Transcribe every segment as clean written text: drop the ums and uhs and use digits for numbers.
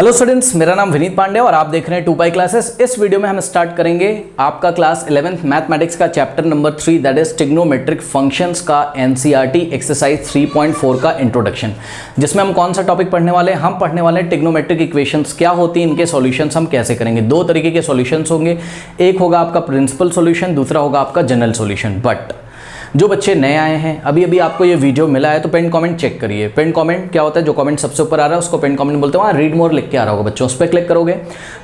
Hello students, मेरा नाम विनीत पांडे और आप देख रहे हैं 2पाई क्लासेस। इस वीडियो में हम स्टार्ट करेंगे आपका क्लास 11th मैथमेटिक्स का chapter number 3 that is trigonometric functions का एनसीईआरटी एक्सरसाइज 3.4 का इंट्रोडक्शन, जिसमें हम कौन सा टॉपिक पढ़ने वाले हैं। हम पढ़ने वाले हैं ट्रिग्नोमेट्रिक इक्वेशंस क्या होती हैं, इनके सॉल्यूशंस हम कैसे करेंगे। दो तरीके के सॉल्यूशंस होंगे, एक होगा आपका प्रिंसिपल सॉल्यूशन, दूसरा होगा आपका जनरल सॉल्यूशन। बट जो बच्चे नए आए हैं, अभी अभी आपको ये वीडियो मिला है तो पेन कमेंट चेक करिए। पेन कमेंट क्या होता है, जो कमेंट सबसे ऊपर आ रहा है उसको पेन कमेंट बोलते हैं। वहाँ रीड मोर लिख के आ रहा होगा बच्चों, उस पर क्लिक करोगे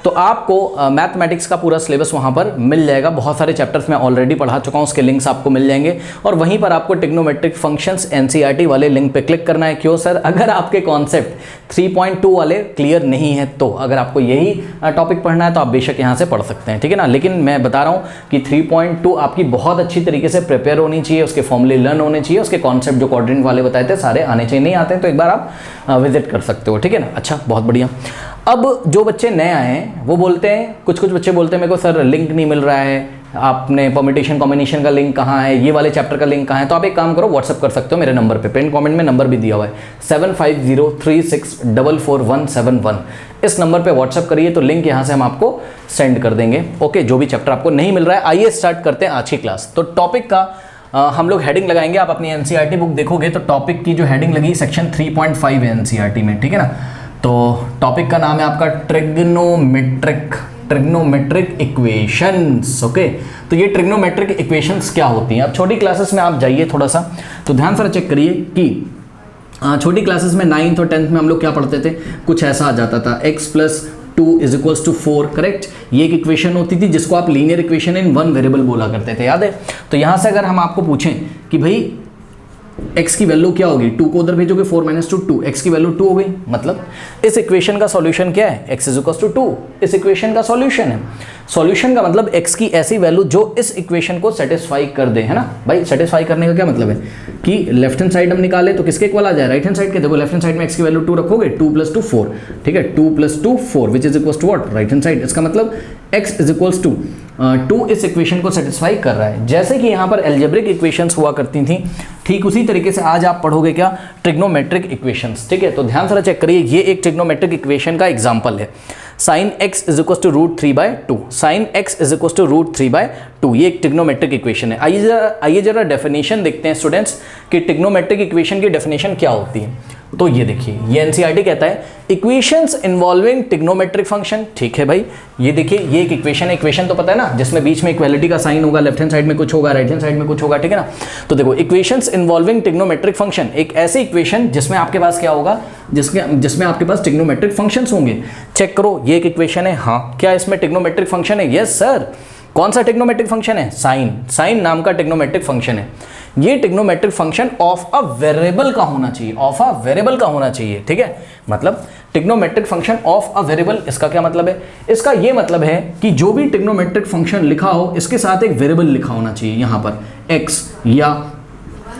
तो आपको मैथमेटिक्स का पूरा सिलेबस वहाँ पर मिल जाएगा। बहुत सारे चैप्टर्स मैं ऑलरेडी पढ़ा चुका हूँ, उसके लिंक्स आपको मिल जाएंगे और वहीं पर आपको ट्रिग्नोमेट्रिक फंक्शंस एनसीईआरटी वाले लिंक पे क्लिक करना है। क्यों सर? अगर आपके कॉन्सेप्ट 3.2 वाले क्लियर नहीं है तो अगर आपको यही टॉपिक पढ़ना है तो आप बेशक यहाँ से पढ़ सकते हैं, ठीक है ना। लेकिन मैं बता रहा हूँ कि 3.2 आपकी बहुत अच्छी तरीके से प्रिपेयर होनी चाहिए, उसके फॉर्मूले लर्न होने चाहिए, उसके कॉन्सेप्ट जो क्वाड्रेंट वाले बताए थे सारे आने चाहिए। नहीं आते हैं तो एक बार आप विजिट कर सकते हो, ठीक है ना। अच्छा, बहुत बढ़िया। अब जो बच्चे नए आए हैं वो बोलते हैं, कुछ बच्चे बोलते हैं मेरे को सर लिंक नहीं मिल रहा है, आपने परम्यूटेशन कॉम्बिनेशन का लिंक कहाँ है, ये वाले चैप्टर का लिंक कहाँ है। तो आप एक काम करो, व्हाट्सअप कर सकते हो मेरे नंबर पे, पिन कमेंट में नंबर भी दिया हुआ है 7503644171। इस नंबर पे व्हाट्सअप करिए तो लिंक यहाँ से हम आपको सेंड कर देंगे। ओके, जो भी चैप्टर आपको नहीं मिल रहा है। आइए स्टार्ट करते हैं आज की क्लास। तो टॉपिक का हम लोग हेडिंग लगाएंगे। आप अपनी एनसीईआरटी बुक देखोगे तो टॉपिक की जो हेडिंग लगी सेक्शन 3.5 है एनसीईआरटी में, ठीक है ना। तो टॉपिक का नाम है आपका ट्रिग्नोमेट्रिक इक्वेशंस। ओके, तो ये ट्रिग्नोमेट्रिक इक्वेशंस क्या होती हैं। अब छोटी क्लासेस में आप जाइए थोड़ा सा तो ध्यान से चेक करिए कि छोटी क्लासेस में 9th और 10th में हम लोग क्या पढ़ते थे, कुछ ऐसा आ जाता था x + 2 = 4, करेक्ट। ये एक इक्वेशन होती थी जिसको आप linear equation in one variable बोला करते थे, याद है। तो यहाँ से अगर हम आपको पूछें कि भाई x की वैल्यू क्या होगी, 2 को उधर भेजोगे 4 - 2 2, x की वैल्यू 2 हो गई। मतलब इस इक्वेशन का सॉल्यूशन क्या है, x = 2 इस इक्वेशन का सॉल्यूशन है। सॉल्यूशन का मतलब x की ऐसी वैल्यू जो इस इक्वेशन को सेटिस्फाई कर दे, है ना भाई। सेटिस्फाई करने का क्या मतलब है कि लेफ्ट हैंड साइड हम निकाले तो किसके इक्वल आ जाए, राइट हैंड साइड के। देखो लेफ्ट हैंड साइड में x की वैल्यू 2 रखोगे, 2 + 2 4, ठीक है। 2 + 2 4 which is equal to what, right hand side. इसका मतलब x = 2 इस इक्वेशन को सेटिस्फाई कर रहा है। जैसे कि यहाँ पर एल्जेब्रिक इक्वेशंस हुआ करती थी, ठीक उसी तरीके से आज आप पढ़ोगे क्या, ट्रिग्नोमेट्रिक इक्वेशंस, ठीक है। तो ध्यान से चेक करिए, ये एक ट्रिग्नोमेट्रिक इक्वेशन का एग्जांपल है। sin x = √3/2, sin x = √3/2, ये एक ट्रिग्नोमेट्रिक इक्वेशन है। आइए जरा डेफिनेशन देखते हैं स्टूडेंट्स कि ट्रिग्नोमेट्रिक इक्वेशन की डेफिनेशन क्या होती है। तो ये देखिए, ये एनसीईआरटी कहता है इक्वेशंस इन्वॉल्विंग ट्रिग्नोमेट्रिक फंक्शन, ठीक है भाई। ये देखिए, ये एक इक्वेशन है। इक्वेशन तो पता है ना, जिसमें बीच में इक्वालिटी का साइन होगा, लेफ्ट हैंड साइड में कुछ होगा, राइट हैंड साइड में कुछ होगा, ठीक है ना। तो देखो, इक्वेशंस इन्वॉल्विंग ट्रिग्नोमेट्रिक फंक्शन, एक ऐसी इक्वेशन जिसमें आपके पास क्या होगा, जिसमें आपके पास ट्रिग्नोमेट्रिक फंक्शंस होंगे। चेक करो, ये एक इक्वेशन है, हाँ। क्या इसमें ट्रिग्नोमेट्रिक फंक्शन है? Yes sir. कौन सा ट्रिग्नोमेट्रिक फंक्शन है? साइन नाम का ट्रिग्नोमेट्रिक फंक्शन है। ये trigonometric function of a variable का होना चाहिए, ऑफ अ वेरिएबल का होना चाहिए, ठीक है। मतलब trigonometric function of a variable, इसका क्या मतलब है? इसका ये मतलब है कि जो भी ट्रिग्नोमेट्रिक फंक्शन लिखा हो इसके साथ एक वेरिएबल लिखा होना चाहिए। यहाँ पर x या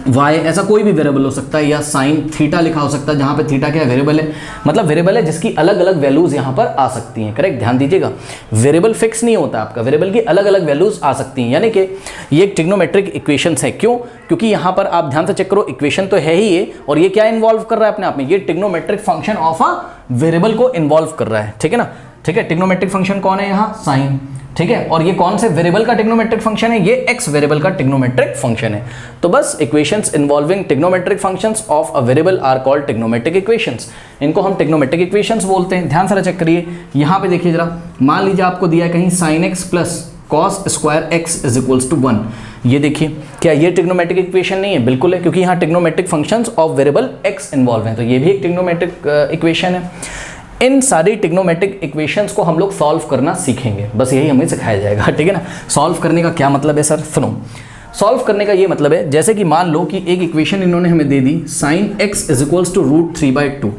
y, ऐसा कोई भी वेरिएबल हो सकता है, या साइन थीटा लिखा हो सकता है, जहाँ पे थीटा क्या है, वेरिएबल है। मतलब वेरिएबल है जिसकी अलग अलग वैल्यूज यहाँ पर आ सकती हैं, करेक्ट। ध्यान दीजिएगा, वेरिएबल फिक्स नहीं होता आपका, वेरिएबल की अलग अलग वैल्यूज आ सकती हैं। यानी कि ये एक ट्रिग्नोमेट्रिक इक्वेशंस है। क्यों? क्योंकि यहाँ पर आप ध्यान से चेक करो, इक्वेशन तो है ही ये, और ये क्या इन्वॉल्व कर रहा है अपने आप में, ये trigonometric function of a variable को इन्वॉल्व कर रहा है, ठीक है ना। ठीक है, ट्रिग्नोमेट्रिक फंक्शन कौन है यहाँ, साइन, ठीक है। और ये कौन से वेरिएबल का ट्रिग्नोमेट्रिक फंक्शन है, ये x वेरिएबल का ट्रिग्नोमेट्रिक फंक्शन है। तो बस equations involving trigonometric functions of a variable are called trigonometric equations. इनको हम ट्रिग्नोमेट्रिक इक्वेशंस बोलते हैं। ध्यान से चेक करिए, यहाँ पे देखिए जरा, मान लीजिए आपको दिया है कहीं sin x + cos² x = 1। ये देखिए, क्या ये ट्रिग्नोमेट्रिक इक्वेशन नहीं है? बिल्कुल है, क्योंकि यहाँ trigonometric functions of variable x involve हैं। तो ये भी एक ट्रिग्नोमेट्रिक इक्वेशन है। इन सारी ट्रिग्नोमेट्रिक इक्वेशंस को हम लोग सॉल्व करना सीखेंगे, बस यही हमें सिखाया जाएगा, ठीक है ना। सॉल्व करने का क्या मतलब है सर? सुनो, सॉल्व करने का ये मतलब है, जैसे कि मान लो कि एक इक्वेशन इन्होंने हमें दे दी, sin x = √3/2।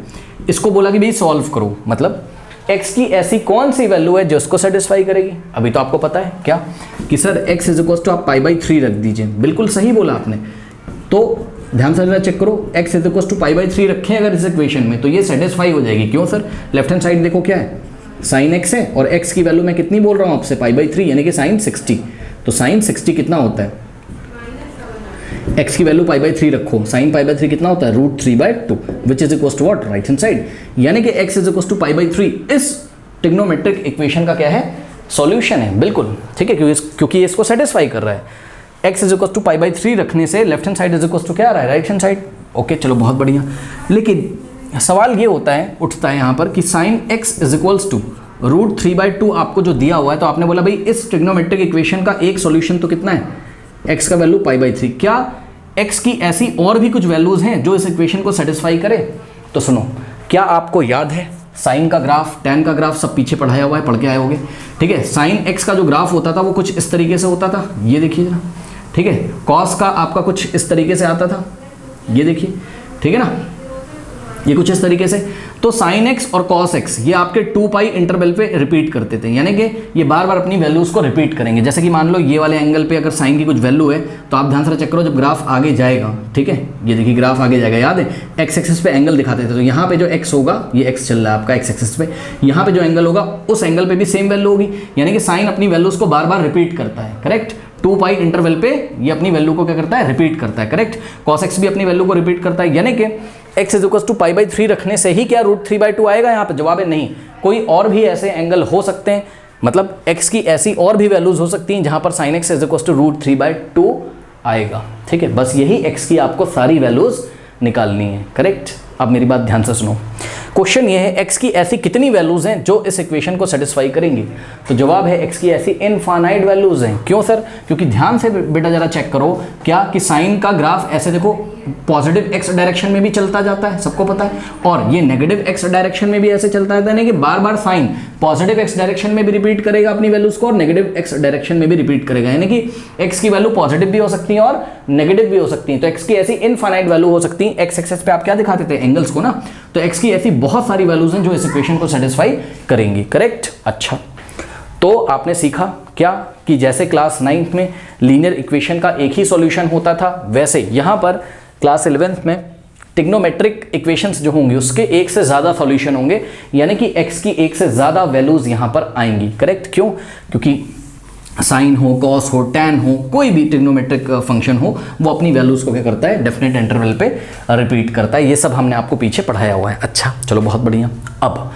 इसको बोला कि भाई सॉल्व करो, मतलब x की ऐसी कौन सी वैल्यू है जो इसको सेटिस्फाई करेगी। अभी तो आपको पता है क्या कि सर x = आप π/3 रख दीजिए। बिल्कुल सही बोला आपने। तो ध्यान से जरा चेक करो, x = π/3 रखें अगर इस इक्वेशन में तो ये सेटिस्फाई हो जाएगी। क्यों सर? लेफ्ट हैंड साइड देखो क्या है, sin x है, और x की वैल्यू मैं कितनी बोल रहा हूँ आपसे, π/3, यानी कि sin 60। तो sin 60 कितना होता है, x की वैल्यू π/3 रखो, sin π/3 कितना होता है √3/2 which is equal to what, right hand side, यानी कि x इज इक्वल टू π/3 इस ट्रिग्नोमेट्रिक इक्वेशन का क्या है, सॉल्यूशन है, बिल्कुल ठीक है, क्योंकि इसको सेटिस्फाई कर रहा है। x इज इक्वल टू π/3 रखने से left hand side is equal to क्या आ रहा है, राइट हैंड साइड। ओके चलो बहुत बढ़िया, लेकिन सवाल ये होता है, उठता है यहाँ पर कि sin x is equals to √3/2 आपको जो दिया हुआ है, तो आपने बोला भाई इस ट्रिग्नोमेट्रिक इक्वेशन का एक सॉल्यूशन तो कितना है, x का वैल्यू π/3, क्या x की ऐसी और भी कुछ वैल्यूज हैं जो इस इक्वेशन को सेटिस्फाई करे। तो सुनो, क्या आपको याद है साइन का ग्राफ, टैन का ग्राफ सब पीछे पढ़ाया हुआ है, पढ़ के आए होंगे, ठीक है। साइन x का जो ग्राफ होता था वो कुछ इस तरीके से होता था, ये देखिए जरा, ठीक है। कॉस का आपका कुछ इस तरीके से आता था, ये देखिए, ठीक है ना, ये कुछ इस तरीके से। तो साइन x और कॉस x ये आपके 2π इंटरवल पे रिपीट करते थे, यानी कि ये बार बार अपनी वैल्यूज को रिपीट करेंगे। जैसे कि मान लो ये वाले एंगल पे अगर साइन की कुछ वैल्यू है, तो आप ध्यान से चेक करो, जब ग्राफ आगे जाएगा, ठीक है, ये देखिए ग्राफ आगे जाएगा, याद है x एक्सिस पे एंगल दिखाते थे, तो यहाँ पे जो x होगा, ये x चल रहा है आपका x एक्सिस पे, यहाँ पे जो एंगल होगा उस एंगल पे भी सेम वैल्यू होगी, यानी कि साइन अपनी वैल्यूज को बार बार रिपीट करता है, करेक्ट। 2π इंटरवल पे ये अपनी वैल्यू को क्या करता है, रिपीट करता है, करेक्ट। cos x भी अपनी वैल्यू को रिपीट करता है, यानी कि x इज इक्वल टू π/3 रखने से ही क्या √3/2 आएगा यहाँ पे, जवाब है नहीं, कोई और भी ऐसे एंगल हो सकते हैं, मतलब x की ऐसी और भी वैल्यूज हो सकती हैं जहां पर sin x is equal to √3/2 आएगा, ठीक है। बस यही x की आपको सारी वैल्यूज निकालनी है, करेक्ट। अब मेरी बात ध्यान से सुनो, क्वेश्चन ये है x की ऐसी कितनी वैल्यूज हैं जो इस इक्वेशन को सेटिस्फाई करेंगी। तो जवाब है x की ऐसी इनफाइनाइट वैल्यूज हैं। क्यों सर, क्योंकि ध्यान से बेटा जरा चेक करो, क्या कि साइन का ग्राफ ऐसे देखो पॉजिटिव x डायरेक्शन में भी चलता जाता है, सबको पता है, और ये नेगेटिव x डायरेक्शन में भी ऐसे चलता है, यानी कि बार बार साइन पॉजिटिव x डायरेक्शन में भी रिपीट करेगा अपनी वैल्यूज को और नेगेटिव x डायरेक्शन में भी रिपीट करेगा, यानी कि x की वैल्यू पॉजिटिव भी हो सकती है और नेगेटिव भी हो सकती है। तो x की ऐसी इनफाइनाइट वैल्यू हो सकती है, x एक्सिस पे आप क्या दिखाते थे, एंगल्स को ना, तो x की ऐसी बहुत सारी वैल्यूज हैं जो इस इक्वेशन को सेटिस्फाई करेंगी, करेक्ट। अच्छा, तो आपने सीखा क्या कि जैसे क्लास 9th में लीनियर इक्वेशन का एक ही सॉल्यूशन होता था, वैसे यहाँ पर क्लास 11th में ट्रिग्नोमेट्रिक इक्वेशंस जो होंगे उसके एक से ज़्यादा सॉल्यूशन होंगे, यानी कि x की एक से ज़्यादा वैल्यूज़ यहाँ पर आएंगी, करेक्ट। क्यों, क्योंकि साइन हो, कॉस हो, टैन हो, कोई भी ट्रिग्नोमेट्रिक फंक्शन हो, वो अपनी वैल्यूज़ को क्या करता है, डेफिनेट इंटरवल पे रिपीट करता है। ये सब हमने आपको पीछे पढ़ाया हुआ है। अच्छा चलो बहुत बढ़िया। अब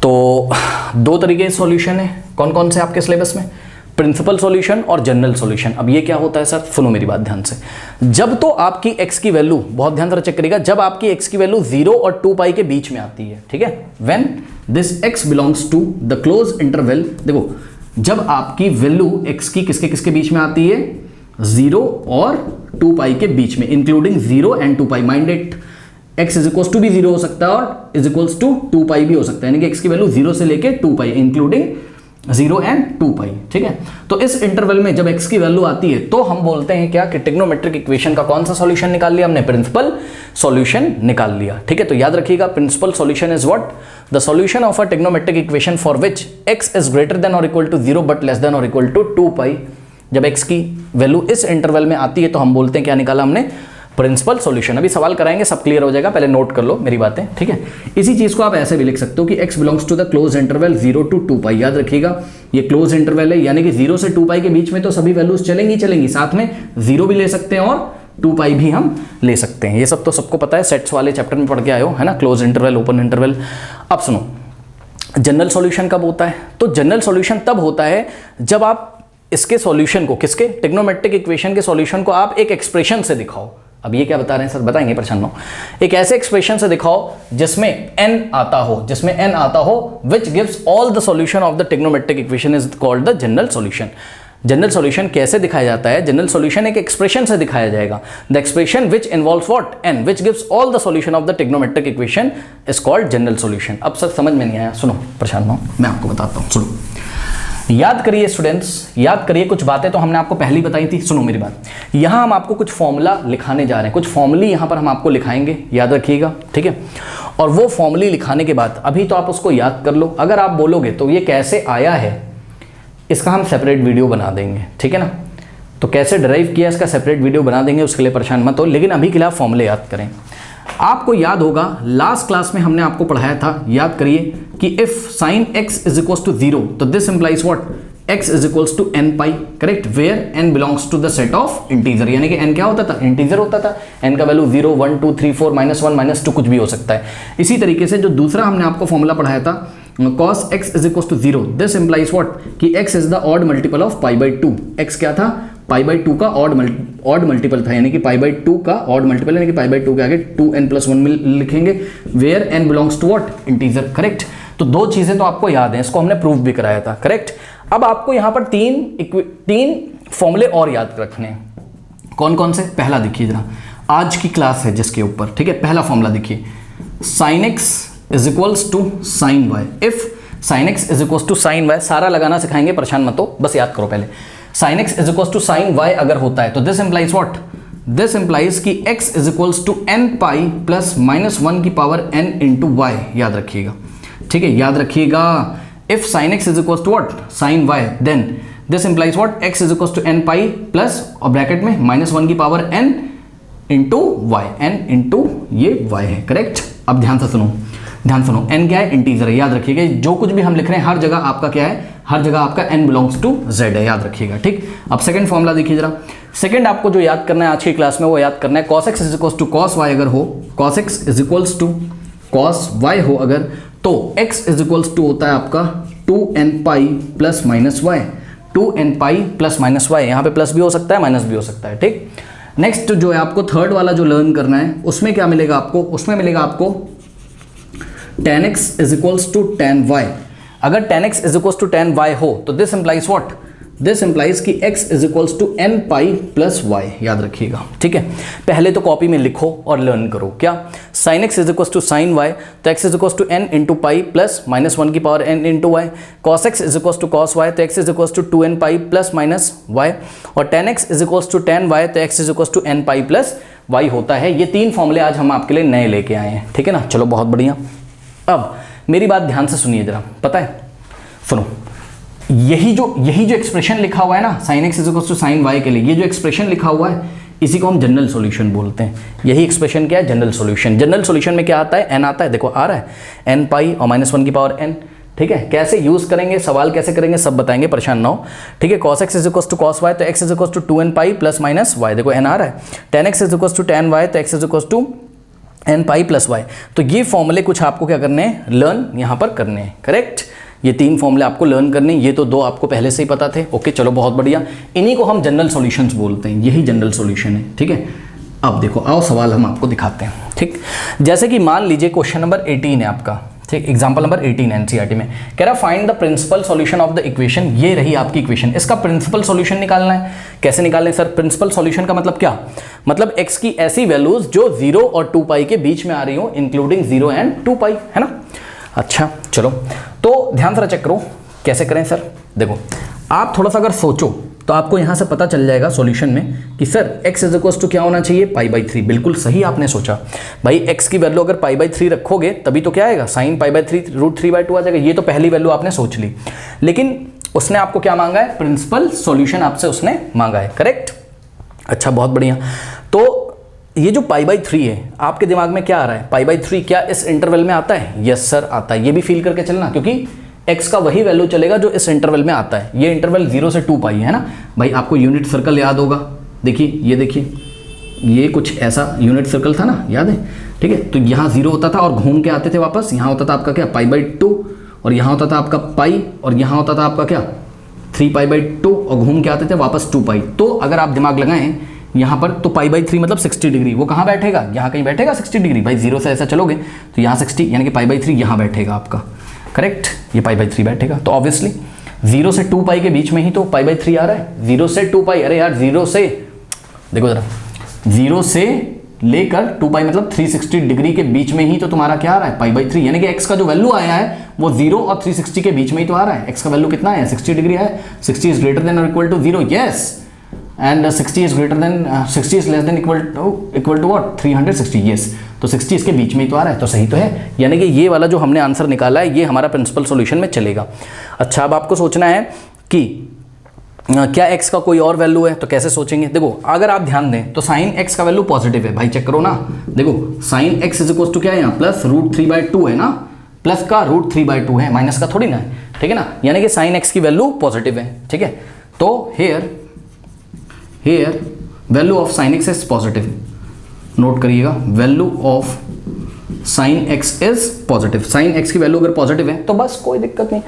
तो दो तरीके के सॉल्यूशन है, कौन कौन से आपके सिलेबस में, प्रिंसिपल सॉल्यूशन और जनरल सॉल्यूशन। अब ये क्या होता है सर, सुनो मेरी बात ध्यान से, जब तो आपकी x की वैल्यू, बहुत ध्यान से चेक करिएगा, जब आपकी x की वैल्यू 0 और 2π के बीच में आती है, ठीक है, when this x belongs to the close interval, देखो जब आपकी वैल्यू x की किसके किसके बीच में आती है, 0 और 2π के बीच में, including 0 and 2π, mind it, x is equals to भी 0 हो सकता है और इज इक्वल्स टू 2π भी हो सकता है, यानी कि x की वैल्यू 0 से लेके 2π इंक्लूडिंग 0 एंड 2π, ठीक है। तो इस इंटरवल में जब x की वैल्यू आती है तो हम बोलते हैं क्या कि ट्रिग्नोमेट्रिक इक्वेशन का कौन सा सॉल्यूशन निकाल लिया हमने, प्रिंसिपल सॉल्यूशन निकाल लिया, ठीक है। तो याद रखिएगा, principal solution is what, the solution of a trigonometric equation for which x is greater than और equal to 0 but less than और इक्वल टू 2π। जब x की वैल्यू इस इंटरवल में आती है तो हम बोलते हैं क्या निकाला हमने, प्रिंसिपल सॉल्यूशन। अभी सवाल कराएंगे, सब क्लियर हो जाएगा, पहले नोट कर लो मेरी बातें, ठीक है। इसी चीज को आप ऐसे भी लिख सकते हो कि x belongs to the close interval 0 to 2π। याद रखिएगा ये क्लोज इंटरवल है, यानी कि 0 से 2π के बीच में तो सभी वैल्यूज चलेंगी, साथ में 0 भी ले सकते हैं और 2π भी हम ले सकते हैं। ये सब तो सबको पता है, सेट्स वाले चैप्टर में पढ़ के आए हो, है ना, क्लोज इंटरवल, ओपन इंटरवल। अब सुनो, जनरल सॉल्यूशन कब होता है, तो जनरल सॉल्यूशन तब होता है जब आप इसके सॉल्यूशन को, किसके, ट्रिग्नोमेट्रिक इक्वेशन के सॉल्यूशन को आप एक एक्सप्रेशन से दिखाओ। अब ये क्या बता रहे हैं सर, बताएंगे, परेशान हो, एक ऐसे एक्सप्रेशन से दिखाओ जिसमें n आता हो, which gives all the solution of the trigonometric equation is called the general solution। General solution कैसे दिखाया जाता है, जनरल सॉल्यूशन एक एक्सप्रेशन से दिखाया जाएगा, the expression which involves what, n, which gives all the solution of the trigonometric equation is called general solution. अब sir समझ में नहीं आया, सुनो परेशान हो, मैं आपको बताता हूँ, सुनो, याद करिए स्टूडेंट्स, याद करिए, कुछ बातें तो हमने आपको पहले ही बताई थी। सुनो मेरी बात, यहाँ हम आपको कुछ फॉर्मूला लिखाने जा रहे हैं, कुछ फॉर्मूली यहाँ पर हम आपको लिखाएंगे, याद रखिएगा, ठीक है। और वो फॉर्मूली लिखाने के बाद अभी तो आप उसको याद कर लो, अगर आप बोलोगे तो ये कैसे आया है इसका हम सेपरेट वीडियो बना देंगे, ठीक है ना। तो कैसे ड्राइव किया इसका सेपरेट वीडियो बना देंगे, उसके लिए परेशान मत हो, लेकिन अभी के लिए आप फॉर्मूले याद करें। आपको याद होगा लास्ट क्लास में हमने आपको पढ़ाया था, याद करिए, कि if sin x is equal to 0 तो this implies what, x is equals to n pi, correct, where n belongs to the set of integer, यानी कि n क्या होता था, इंटीजर होता था, n का वैल्यू 0 1 2 3 4 -1 -2 कुछ भी हो सकता है। इसी तरीके से जो दूसरा हमने आपको फॉर्मूला पढ़ाया था cos x is equals to 0, this implies what कि x is the odd multiple of pi by 2, x क्या था, पाई बाई 2 का ऑड मल्टीपल था, यानी कि पाई बाई 2 का ऑड मल्टीपल, यानी कि पाई बाई 2 के आगे 2n+1 में लिखेंगे, where n belongs to what, integer, correct. तो दो चीजें तो आपको याद है, इसको हमने प्रूव भी कराया था, करेक्ट। अब आपको यहां पर तीन फॉर्मूले और याद रखने हैं। कौन कौन से, पहला देखिए जरा, आज की क्लास है जिसके ऊपर, ठीक है, पहला फॉर्मूला देखिए, sin x is equals to sin y, if sin x is equals to sin y, सारा लगाना सिखाएंगे, परेशान मत हो, बस याद करो पहले, sin x is equals to sin y अगर होता है तो this implies what, this implies कि x is equals to n pi plus -1 की पावर n इंटू y, याद रखिएगा, ठीक है, याद रखिएगा। If sin x is equals to what, sin y, then this implies what, x is equals to n pi plus और bracket में -1 की power n into y, n into ये y है, करेक्ट। अब ध्यान से सुनो, ध्यान सुनो, n क्या है, इंटीजर है, याद रखिएगा, जो कुछ भी हम लिख रहे हैं हर जगह आपका क्या है, हर जगह आपका n बिलोंग्स टू z है, याद रखिएगा, ठीक। अब सेकंड फॉर्मूला देखिए जरा, सेकंड आपको जो याद करना है आज की क्लास में वो याद करना है, cos x is equals to cos y अगर हो, cos x is equals to cos y हो अगर, तो x इज इक्वल्स टू होता है आपका 2n pi plus minus y, 2n pi plus minus y, यहाँ पे प्लस भी हो सकता है माइनस भी हो सकता है, ठीक। नेक्स्ट जो है आपको थर्ड वाला जो लर्न करना है उसमें क्या मिलेगा आपको, उसमें मिलेगा आपको tan x is equals to tan y, अगर tan x is equals to tan y हो तो this implies what, this implies कि x is equals to n pi plus y, याद रखिएगा, ठीक है। पहले तो कॉपी में लिखो और लर्न करो, क्या sin x is equals to sin y, तो x is equals to n into pi plus -1 की power n into y, cos x is equals to cos y, तो x is equals to 2n pi plus minus y, और tan x is equals to tan y, तो x is equals to n pi plus y होता है। ये तीन फॉर्मूले आज हम आपके लिए नए लेके आए हैं, ठीक है ना, चलो बहुत बढ़िया। अब मेरी बात ध्यान से सुनिए जरा, पता है, सुनो, यही जो एक्सप्रेशन लिखा हुआ है ना sin x is equals to sin y के लिए, ये जो एक्सप्रेशन लिखा हुआ है इसी को हम जनरल सॉल्यूशन बोलते हैं। यही एक्सप्रेशन क्या है, जनरल सॉल्यूशन। जनरल सॉल्यूशन में क्या आता है, n आता है, देखो आ रहा है n पाई और -1 की पावर n, ठीक है। कैसे यूज करेंगे, सवाल कैसे करेंगे सब बताएंगे, परेशान ना हो, ठीक है। cos x is equals to cos y, तो x is equals to 2n pi plus minus y, देखो n आ रहा है। tan x is equals to tan y, तो x is equals to n pi plus y। तो ये फॉर्मूले कुछ आपको क्या करने हैं, लर्न यहाँ पर करने हैं, करेक्ट। ये तीन फॉर्मूले आपको लर्न करने, ये तो दो आपको पहले से ही पता थे, ओके चलो बहुत बढ़िया। इन्हीं को हम जनरल सॉल्यूशंस बोलते हैं, यही जनरल सॉल्यूशन है, ठीक है। अब देखो आओ सवाल हम आपको दिखाते हैं, ठीक। जैसे कि मान लीजिए क्वेश्चन नंबर 18 है आपका, ठीक, एग्जाम्पल नंबर 18 एनसीईआरटी में कह रहा find the principal solution of the equation. ये रही आपकी इक्वेशन, इसका प्रिंसिपल सॉल्यूशन निकालना है। कैसे निकालना है सर, प्रिंसिपल सॉल्यूशन का मतलब क्या, मतलब x की ऐसी वैल्यूज जो 0 और 2 पाई के बीच में आ रही हो, इंक्लूडिंग 0 एंड 2 पाई, है ना। अच्छा चलो, तो ध्यान से चेक करो कैसे करें सर। देखो आप थोड़ा सा अगर सोचो तो आपको यहाँ से पता चल जाएगा सॉल्यूशन में कि sir x is equals to क्या होना चाहिए, π/3। बिल्कुल सही आपने सोचा भाई, x की वैल्यू अगर π/3 रखोगे तभी तो क्या आएगा, sin π/3 √3/2 आ जाएगा। ये तो पहली वैल्यू आपने सोच ली, लेकिन उसने आपको क्या मांगा है, प्रिंसिपल सॉल्यूशन आपसे उसने मांगा है, करेक्ट। अच्छा बहुत बढ़िया। तो ये जो π/3 है आपके दिमाग में क्या आ रहा है, π/3 क्या इस इंटरवल में आता है, यस सर आता है। ये भी फील करके चलना, क्योंकि x का वही वैल्यू चलेगा जो इस इंटरवल में आता है। ये इंटरवल 0 से 2 पाई है ना भाई, आपको यूनिट सर्कल याद होगा, देखिए ये देखिए ये कुछ ऐसा यूनिट सर्कल था ना, याद है, ठीक है। तो यहाँ 0 होता था और घूम के आते थे वापस, यहाँ होता था आपका क्या π/2, और यहाँ होता था आपका पाई, और यहाँ होता था आपका क्या 3π/2, और घूम के आते थे वापस 2 पाई। तो अगर आप दिमाग लगाएं यहाँ पर, तो π/3 मतलब 60 डिग्री, वो कहाँ बैठेगा, यहाँ कहीं बैठेगा 60 डिग्री भाई। 0 से ऐसा चलोगे तो यहाँ 60, यानी कि π/3 यहाँ बैठेगा आपका, करेक्ट। ये π/3 बैठेगा, तो ऑब्वियसली 0 से 2 पाई के बीच में ही तो π/3 आ रहा है। 0 से 2 पाई, अरे यार 0 से देखो जरा, 0 से लेकर 2 पाई मतलब 360 डिग्री के बीच में ही तो तुम्हारा क्या आ रहा है, π/3। यानी कि x का जो वैल्यू आया है वो 0 और 360 के बीच में ही तो आ रहा है। x का वैल्यू कितना है, 60 डिग्री है। 60 इज ग्रेटर देन और equal to 0, yes, and 60 is greater than 60 is less than equal to what, 360, yes. तो 60 इसके बीच में ही तो आ रहा है, तो सही तो है। यानी कि ये वाला जो हमने आंसर निकाला है ये हमारा प्रिंसिपल सॉल्यूशन में चलेगा। अच्छा अब आपको सोचना है कि क्या x का कोई और वैल्यू है, तो कैसे सोचेंगे। देखो अगर आप ध्यान दें तो sin x का वैल्यू पॉजिटिव है भाई, चेक करो ना। देखो sin x is equal to क्या है यहाँ, प्लस √3/2 है ना, प्लस का √3/2 है, माइनस का थोड़ी ना है, ठीक ठीक है ना, यानी कि साइन एक्स की वैल्यू पॉजिटिव है, ठीक है। तो here value of sine x is positive, note करिएगा, value of sine x is positive. Sine X की वैल्यू अगर पॉजिटिव है तो बस कोई दिक्कत नहीं,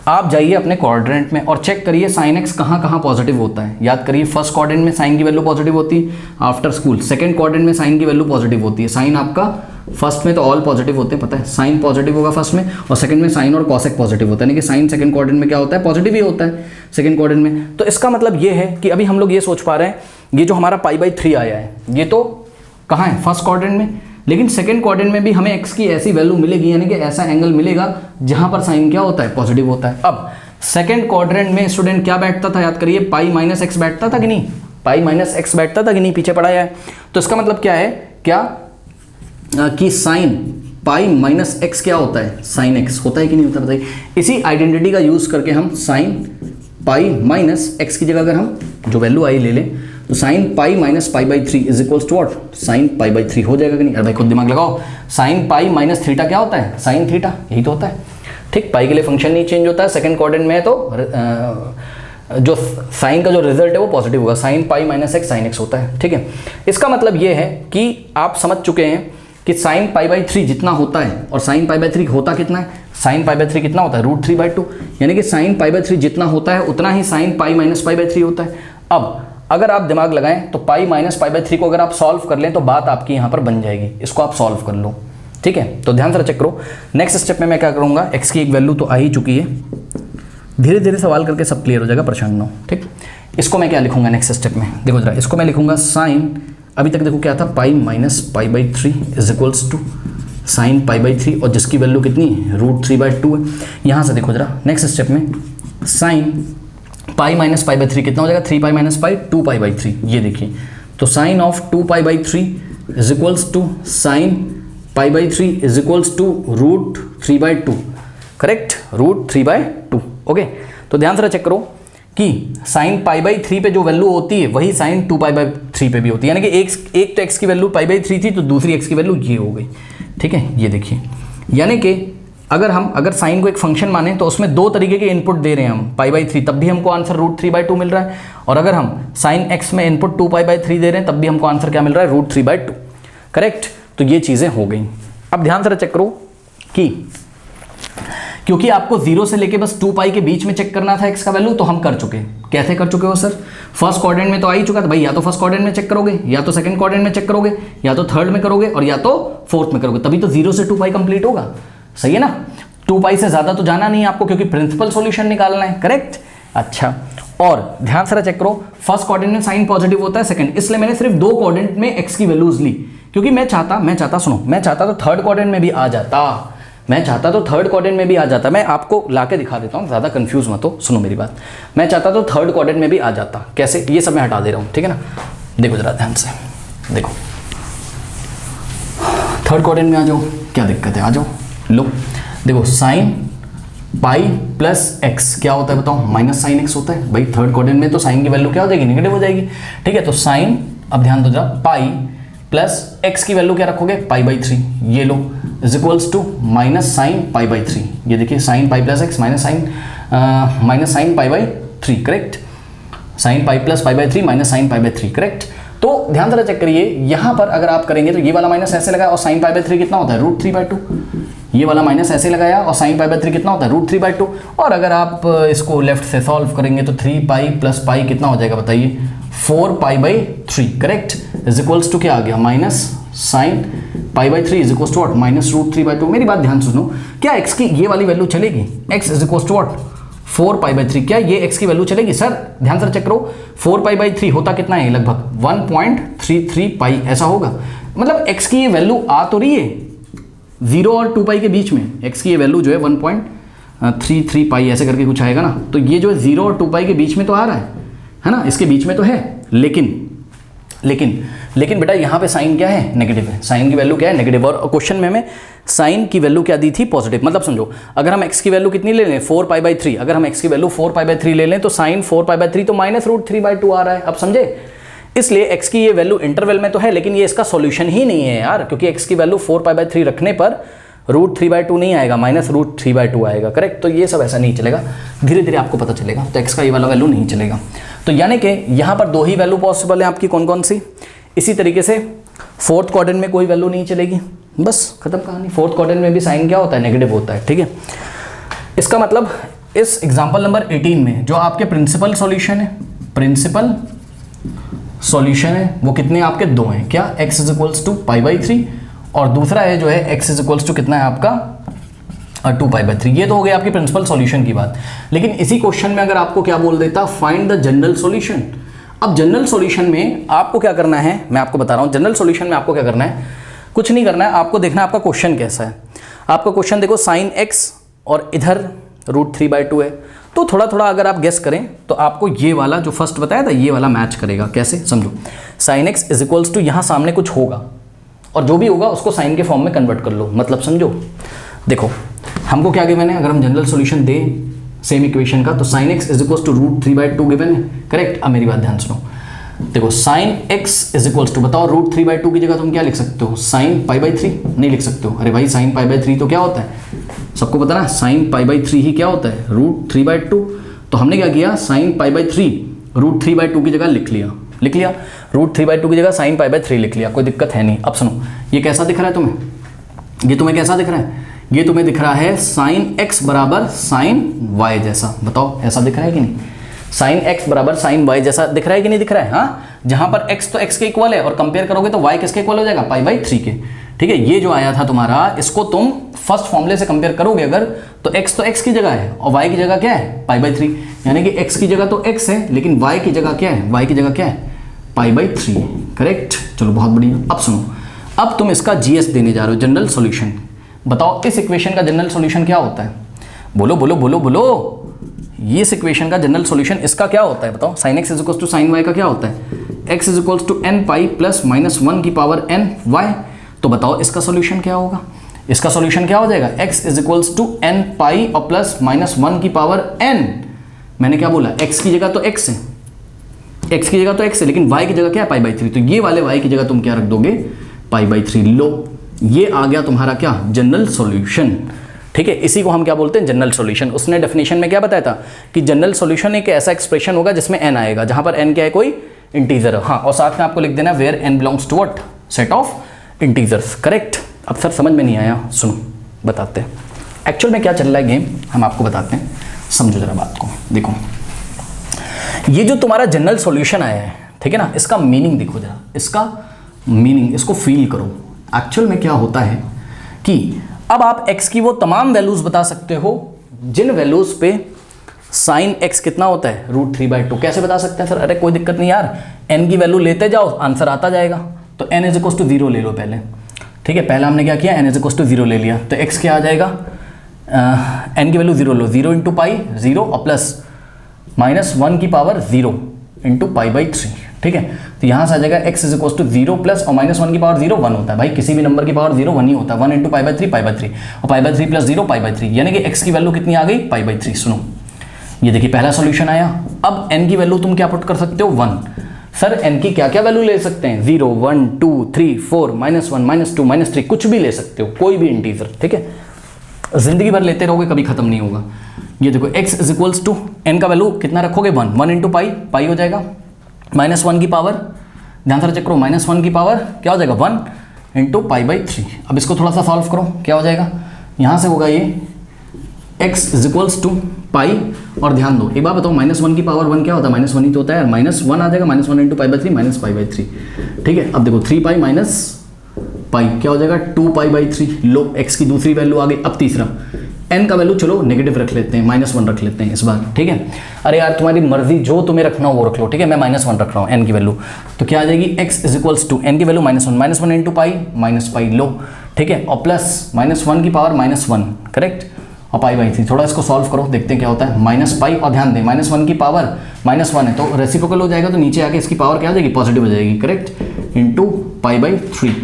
आप जाइए अपने क्वाड्रेंट में और चेक करिए साइन एक्स कहाँ कहाँ पॉजिटिव होता है। याद करिए, फर्स्ट क्वाड्रेंट में साइन की वैल्यू पॉजिटिव होती है आफ्टर स्कूल, सेकंड क्वाड्रेंट में साइन की वैल्यू पॉजिटिव होती है। साइन आपका फर्स्ट में तो ऑल पॉजिटिव होते हैं, पता है, साइन पॉजिटिव होगा फर्स्ट में, और सेकंड में साइन और कॉसेक पॉजिटिव होता है, यानी कि साइन सेकंड क्वाड्रेंट में क्या होता है, पॉजिटिव ही होता है सेकंड क्वाड्रेंट में। तो इसका मतलब ये है कि अभी हम लोग ये सोच पा रहे हैं, ये जो हमारा π/3 आया है ये तो कहाँ है, फर्स्ट क्वाड्रेंट में, लेकिन सेकंड क्वाड्रेंट में भी हमें एक्स की ऐसी वैल्यू मिलेगी, यानी कि ऐसा एंगल मिलेगा जहां पर साइन क्या होता है, पॉजिटिव होता है। अब सेकंड क्वाड्रेंट में स्टूडेंट क्या बैठता था, याद करिए, π-x बैठता था कि नहीं, π-x बैठता था कि नहीं, पीछे पढ़ाया है। तो इसका मतलब क्या है, क्या कि साइन π-x क्या होता है, साइन x होता है कि नहीं होता, बताइए। इसी आइडेंटिटी का यूज करके हम साइन π-x की जगह अगर हम जो वैल्यू आई ले लें तो sine π-π/3 is equals to what, sine π/3 हो जाएगा कि नहीं। अरे भाई खुद दिमाग लगाओ, साइन π - थीटा क्या होता है, साइन थीटा, यही तो होता है, ठीक। पाई के लिए फंक्शन नहीं चेंज होता है, सेकंड क्वाड्रेंट में है तो जो साइन का जो रिजल्ट है वो पॉजिटिव होगा, साइन π-x साइन x होता है, ठीक है। इसका मतलब ये है कि आप समझ चुके हैं कि साइन π/3 जितना होता है और साइन π/3 होता कितना है, साइन π/3 कितना होता है, √3/2, यानी कि साइन π/3 जितना होता है उतना ही साइन π-π/3 होता है। अब अगर आप दिमाग लगाएं तो π-π/3 को अगर आप सॉल्व कर लें तो बात आपकी यहाँ पर बन जाएगी, इसको आप सॉल्व कर लो, ठीक है। तो ध्यान से चेक करो, नेक्स्ट स्टेप में मैं क्या करूँगा, x की एक वैल्यू तो आ ही चुकी है, धीरे धीरे सवाल करके सब क्लियर हो जाएगा, परेशान ना हो, ठीक। इसको मैं क्या लिखूंगा नेक्स्ट स्टेप में, देखो जरा, इसको मैं लिखूंगा साइन, अभी तक देखो क्या था, π-π/3 इज इक्वल्स टू साइन π/3 और जिसकी वैल्यू कितनी है, √3/2 है। यहाँ से देखो जरा नेक्स्ट स्टेप में साइन π-π/3 कितना हो जाएगा, 3π - π 2π/3, ये देखिए, तो sine of 2π/3 is equals to sine π/3 is equals to √3/2, correct, √3/2, okay. तो ध्यान से चेक करो कि साइन π/3 पे जो वैल्यू होती है वही साइन 2π/3 पे भी होती है, यानी कि एक तो x की वैल्यू π/3 थी तो दूसरी x की वैल्यू ये हो गई, ठीक है। ये देखिए, यानी कि अगर साइन को एक फंक्शन माने तो उसमें दो तरीके के इनपुट दे रहे हैं हम, π/3, तब भी हमको आंसर √3/2 मिल रहा है, और अगर हम साइन x में इनपुट 2π/3 दे रहे हैं तब भी हमको आंसर क्या मिल रहा है, √3/2, करेक्ट। तो ये चीज़ें हो गई। अब ध्यान से चेक करो कि क्योंकि आपको 0 से लेके बस 2π के बीच में चेक करना था x का वैल्यू, तो हम कर चुके। कैसे कर चुके हो सर, फर्स्ट क्वाड्रेंट में तो आ ही चुका था भाई, या तो फर्स्ट क्वाड्रेंट में चेक करोगे, या तो सेकंड क्वाड्रेंट में चेक करोगे, या तो थर्ड में करोगे, और या तो फोर्थ में करोगे, तभी तो 0 से 2π कंप्लीट होगा, सही है ना। 2π से ज़्यादा तो जाना नहीं है आपको, क्योंकि प्रिंसिपल सॉल्यूशन निकालना है, करेक्ट। अच्छा, और ध्यान से चेक करो, फर्स्ट क्वाड्रेंट में साइन पॉजिटिव होता है, सेकंड, इसलिए मैंने सिर्फ दो क्वाड्रेंट में x की वैल्यूज ली, क्योंकि मैं चाहता तो थर्ड क्वाड्रेंट में भी आ जाता, मैं आपको लाके दिखा देता हूँ, ज़्यादा कंफ्यूज मत हो, सुनो मेरी बात, मैं चाहता तो थर्ड क्वाड्रेंट में भी आ जाता। कैसे, ये सब मैं हटा दे रहा हूँ, ठीक है ना। देखो जरा ध्यान से, देखो थर्ड क्वाड्रेंट में आ जाओ, क्या दिक्कत है, आ जाओ, लो देखो, साइन पाई प्लस एक्स क्या होता है बताओ, माइनस साइन एक्स होता है भाई। थर्ड क्वाड्रेंट में तो साइन की वैल्यू क्या हो जाएगी, नेगेटिव हो जाएगी, ठीक है। तो साइन, अब ध्यान दो जरा, पाई प्लस एक्स की वैल्यू क्या रखोगे, π/3, ये लो, is equals to minus sine π/3, ये देखिए, sine pi plus x minus sine π/3, correct, sine pi plus π/3 minus sine π/3, correct. तो ध्यान से चेक करिए, यहाँ पर अगर आप करेंगे तो ये वाला माइनस ऐसे लगाया और साइन π/3 कितना होता है, √3/2, ये वाला माइनस ऐसे लगाया और साइन π/3 कितना होता है, √3/2, और अगर आप इसको लेफ्ट से सॉल्व करेंगे तो 3π प्लस पाई कितना हो जाएगा बताइए, 4π/3, करेक्ट, इज इक्वल्स टू क्या आ गया, minus sine π/3 is equals to what, minus √3/2। मेरी बात ध्यान सुनो, क्या x की ये वाली वैल्यू चलेगी, x is equals to what, 4π/3, क्या ये x की वैल्यू चलेगी सर, ध्यान से चेक करो, 4π/3 होता कितना है, लगभग 1.33π ऐसा होगा, मतलब x की ये वैल्यू आ तो रही है 0 और 2π के बीच में, x की ये वैल्यू जो है 1.33π ऐसे करके कुछ आएगा ना, तो ये जो है 0 और 2π के बीच में तो आ रहा है ना, इसके बीच में तो है, लेकिन बेटा यहाँ पे साइन क्या है, नेगेटिव है, साइन की वैल्यू क्या है, नेगेटिव, और क्वेश्चन में हमें साइन की वैल्यू क्या दी थी, पॉजिटिव। मतलब समझो, अगर हम x की वैल्यू कितनी ले लें, 4π/3, अगर हम x की वैल्यू 4π/3 ले लें तो साइन 4π/3 तो माइनस √3/2 आ रहा है, अब समझे। इसलिए x की ये वैल्यू इंटरवल में तो है, लेकिन ये इसका सॉल्यूशन ही नहीं है यार, क्योंकि x की वैल्यू 4π/3 रखने पर √3/2 नहीं आएगा, -√3/2 आएगा, करेक्ट। तो ये सब ऐसा नहीं चलेगा, धीरे धीरे आपको पता चलेगा। तो x का ये वाला वैल्यू नहीं चलेगा। तो यानी कि यहाँ पर 2 ही वैल्यू पॉसिबल है आपकी, कौन कौन सी। इसी तरीके से फोर्थ क्वाड्रेंट में कोई वैल्यू नहीं चलेगी, बस खत्म कहानी। फोर्थ क्वाड्रेंट में भी साइन क्या होता है, नेगेटिव होता है, ठीक है। इसका मतलब इस एग्जाम्पल नंबर 18 में जो आपके प्रिंसिपल सॉल्यूशन है, प्रिंसिपल सॉल्यूशन है वो कितने आपके 2 हैं, क्या x = π/3 और दूसरा है जो है x = कितना है आपका 2π/3। ये तो हो गया आपकी प्रिंसिपल सॉल्यूशन की बात। लेकिन इसी क्वेश्चन में अगर आपको क्या बोल देता, फाइंड द जनरल सॉल्यूशन। अब जनरल सॉल्यूशन में आपको क्या करना है, मैं आपको बता रहा हूँ। जनरल सॉल्यूशन में आपको क्या करना है, कुछ नहीं करना है, आपको देखना है आपका क्वेश्चन कैसा है। आपका क्वेश्चन देखो sin x और इधर √3/2 है, तो थोड़ा थोड़ा अगर आप गेस करें तो आपको ये वाला जो फर्स्ट बताया था ये वाला मैच करेगा। कैसे, समझो। sin x = यहाँ सामने कुछ होगा और जो भी होगा उसको साइन के फॉर्म में कन्वर्ट कर लो, मतलब समझो। देखो हमको क्या गिवन है, अगर हम जनरल सॉल्यूशन दें सेम इक्वेशन का, तो sin x = √3/2 गिवन है, करेक्ट। अब मेरी बात ध्यान सुनो, देखो sin x = बताओ √3/2 की जगह तुम क्या लिख सकते हो, sin π/3 नहीं लिख सकते हो। अरे भाई sin π/3 तो क्या होता है, सबको पता ना, sin π/3 ही क्या होता है, √3/2। तो हमने क्या किया, sin π/3 √3/2 की जगह लिख लिया, √3/2 की जगह sin π/3 लिख लिया, कोई दिक्कत है नहीं। अब सुनो, ये कैसा दिख रहा है तुम्हें, ये तुम्हें कैसा दिख रहा है, ये तुम्हें दिख रहा है sin x = sin y जैसा। बताओ ऐसा दिख रहा है कि नहीं, sin x = sin y जैसा दिख रहा है कि नहीं दिख रहा है। हाँ, जहां पर x तो x के इक्वल है और कंपेयर करोगे तो y किसके इक्वल हो जाएगा, π/3 के, ठीक है। ये जो आया था तुम्हारा, इसको तुम फर्स्ट फॉर्मूले से कंपेयर करोगे अगर, तो x तो x की जगह है और y की जगह क्या है, π/3। यानी कि x की जगह तो x है, लेकिन y की जगह क्या है, y की जगह क्या है, π/3, करेक्ट। चलो बहुत बढ़िया। अब सुनो, अब तुम इसका GS देने जा रहे हो, जनरल सॉल्यूशन। बताओ इस इक्वेशन का जनरल सॉल्यूशन क्या होता है, बोलो बोलो बोलो बोलो। ये इस इक्वेशन का जनरल सॉल्यूशन इसका क्या होता है, बताओ। sin x = sin y का क्या होता है, x = nπ + -1 की पावर n y। तो बताओ इसका सॉल्यूशन क्या होगा, इसका सॉल्यूशन क्या हो जाएगा, x = nπ और +-1 की पावर n। मैंने क्या बोला, x की जगह तो x है, x की जगह तो x है, लेकिन y की जगह क्या है, π/3। तो ये वाले y की जगह तुम क्या रख दोगे, π/3। लो, ये आ गया तुम्हारा क्या, जनरल सॉल्यूशन, ठीक है। इसी को हम क्या बोलते हैं, जनरल सॉल्यूशन। उसने डेफिनेशन में क्या बताया था कि जनरल सॉल्यूशन एक ऐसा एक्सप्रेशन होगा जिसमें n आएगा, जहां पर n क्या है, कोई इंटीजर है। हाँ, और साथ में आपको लिख देना where n belongs to what, set of integers, correct. अब सर समझ में नहीं आया, सुनो बताते हैं एक्चुअल में क्या चल रहा है गेम, हम आपको बताते हैं, समझो जरा बात को। देखो ये जो तुम्हारा जनरल सॉल्यूशन आया है, ठीक है ना, इसका मीनिंग देखो जरा, इसका मीनिंग, इसको फील करो। एक्चुअल में क्या होता है कि अब आप x की वो तमाम वैल्यूज बता सकते हो जिन वैल्यूज पे sin x कितना होता है, √3/2। कैसे बता सकते हैं सर, अरे कोई दिक्कत नहीं यार, n की वैल्यू लेते जाओ, आंसर आता जाएगा। तो n = 0 ले लो पहले, ठीक है। पहले हमने क्या किया, n = 0 ले लिया, तो x क्या आ जाएगा, n की वैल्यू 0 लो, 0 × π 0 और +-1 की पावर 0 × π/3, ठीक है। तो यहाँ से आ जाएगा x = 0 प्लस और -1 की पावर 0 1 होता है। भाई किसी भी नंबर की पावर 0 1 ही होता है, 1 × π/3 π/3 और π/3 + 0 π/3, यानी कि x की वैल्यू कितनी आ गई, π/3। सुनो, ये देखिए पहला सॉल्यूशन आया। अब n की वैल्यू तुम क्या पुट कर सकते हो, 1। सर n की क्या क्या वैल्यू ले सकते हैं, 0 1 2 3 4 -1 -2 -3, कुछ भी ले सकते हो, कोई भी इंटीजर, ठीक है। जिंदगी भर लेते रहोगे, कभी खत्म नहीं होगा। ये देखो x = n का वैल्यू कितना रखोगे, 1 × π हो जाएगा, -1 की पावर, ध्यान से चेक करो, -1 की पावर क्या हो जाएगा, 1 × π/3। अब इसको थोड़ा सा सॉल्व करो, क्या हो जाएगा, यहाँ से होगा ये x = π, और ध्यान दो एक बात बताओ, -1 की पावर 1 क्या होता है, -1 ही तो होता है, -1 आ जाएगा, -1 × π/3 -π/3, ठीक है। अब देखो 3π - π क्या हो जाएगा, 2π/3। लो, x की दूसरी वैल्यू आ गई। अब तीसरा, n का वैल्यू चलो नेगेटिव रख लेते हैं, -1 रख लेते हैं इस बार, ठीक है। अरे यार तुम्हारी मर्जी, जो तुम्हें रखना हो वो रख लो, ठीक है। मैं -1 रख रहा हूँ n की वैल्यू, तो क्या आ जाएगी, x = n की वैल्यू -1 × π -π लो, ठीक है, और प्लस -1 की पावर -1, करेक्ट, और π/3। थोड़ा इसको सॉल्व करो, देखते हैं क्या होता है, -π, और ध्यान दें -1 की पावर -1 है तो रेसिप्रोकल हो जाएगा, तो नीचे आके इसकी पावर क्या हो जाएगी, पॉजिटिव हो जाएगी, करेक्ट, × π/3।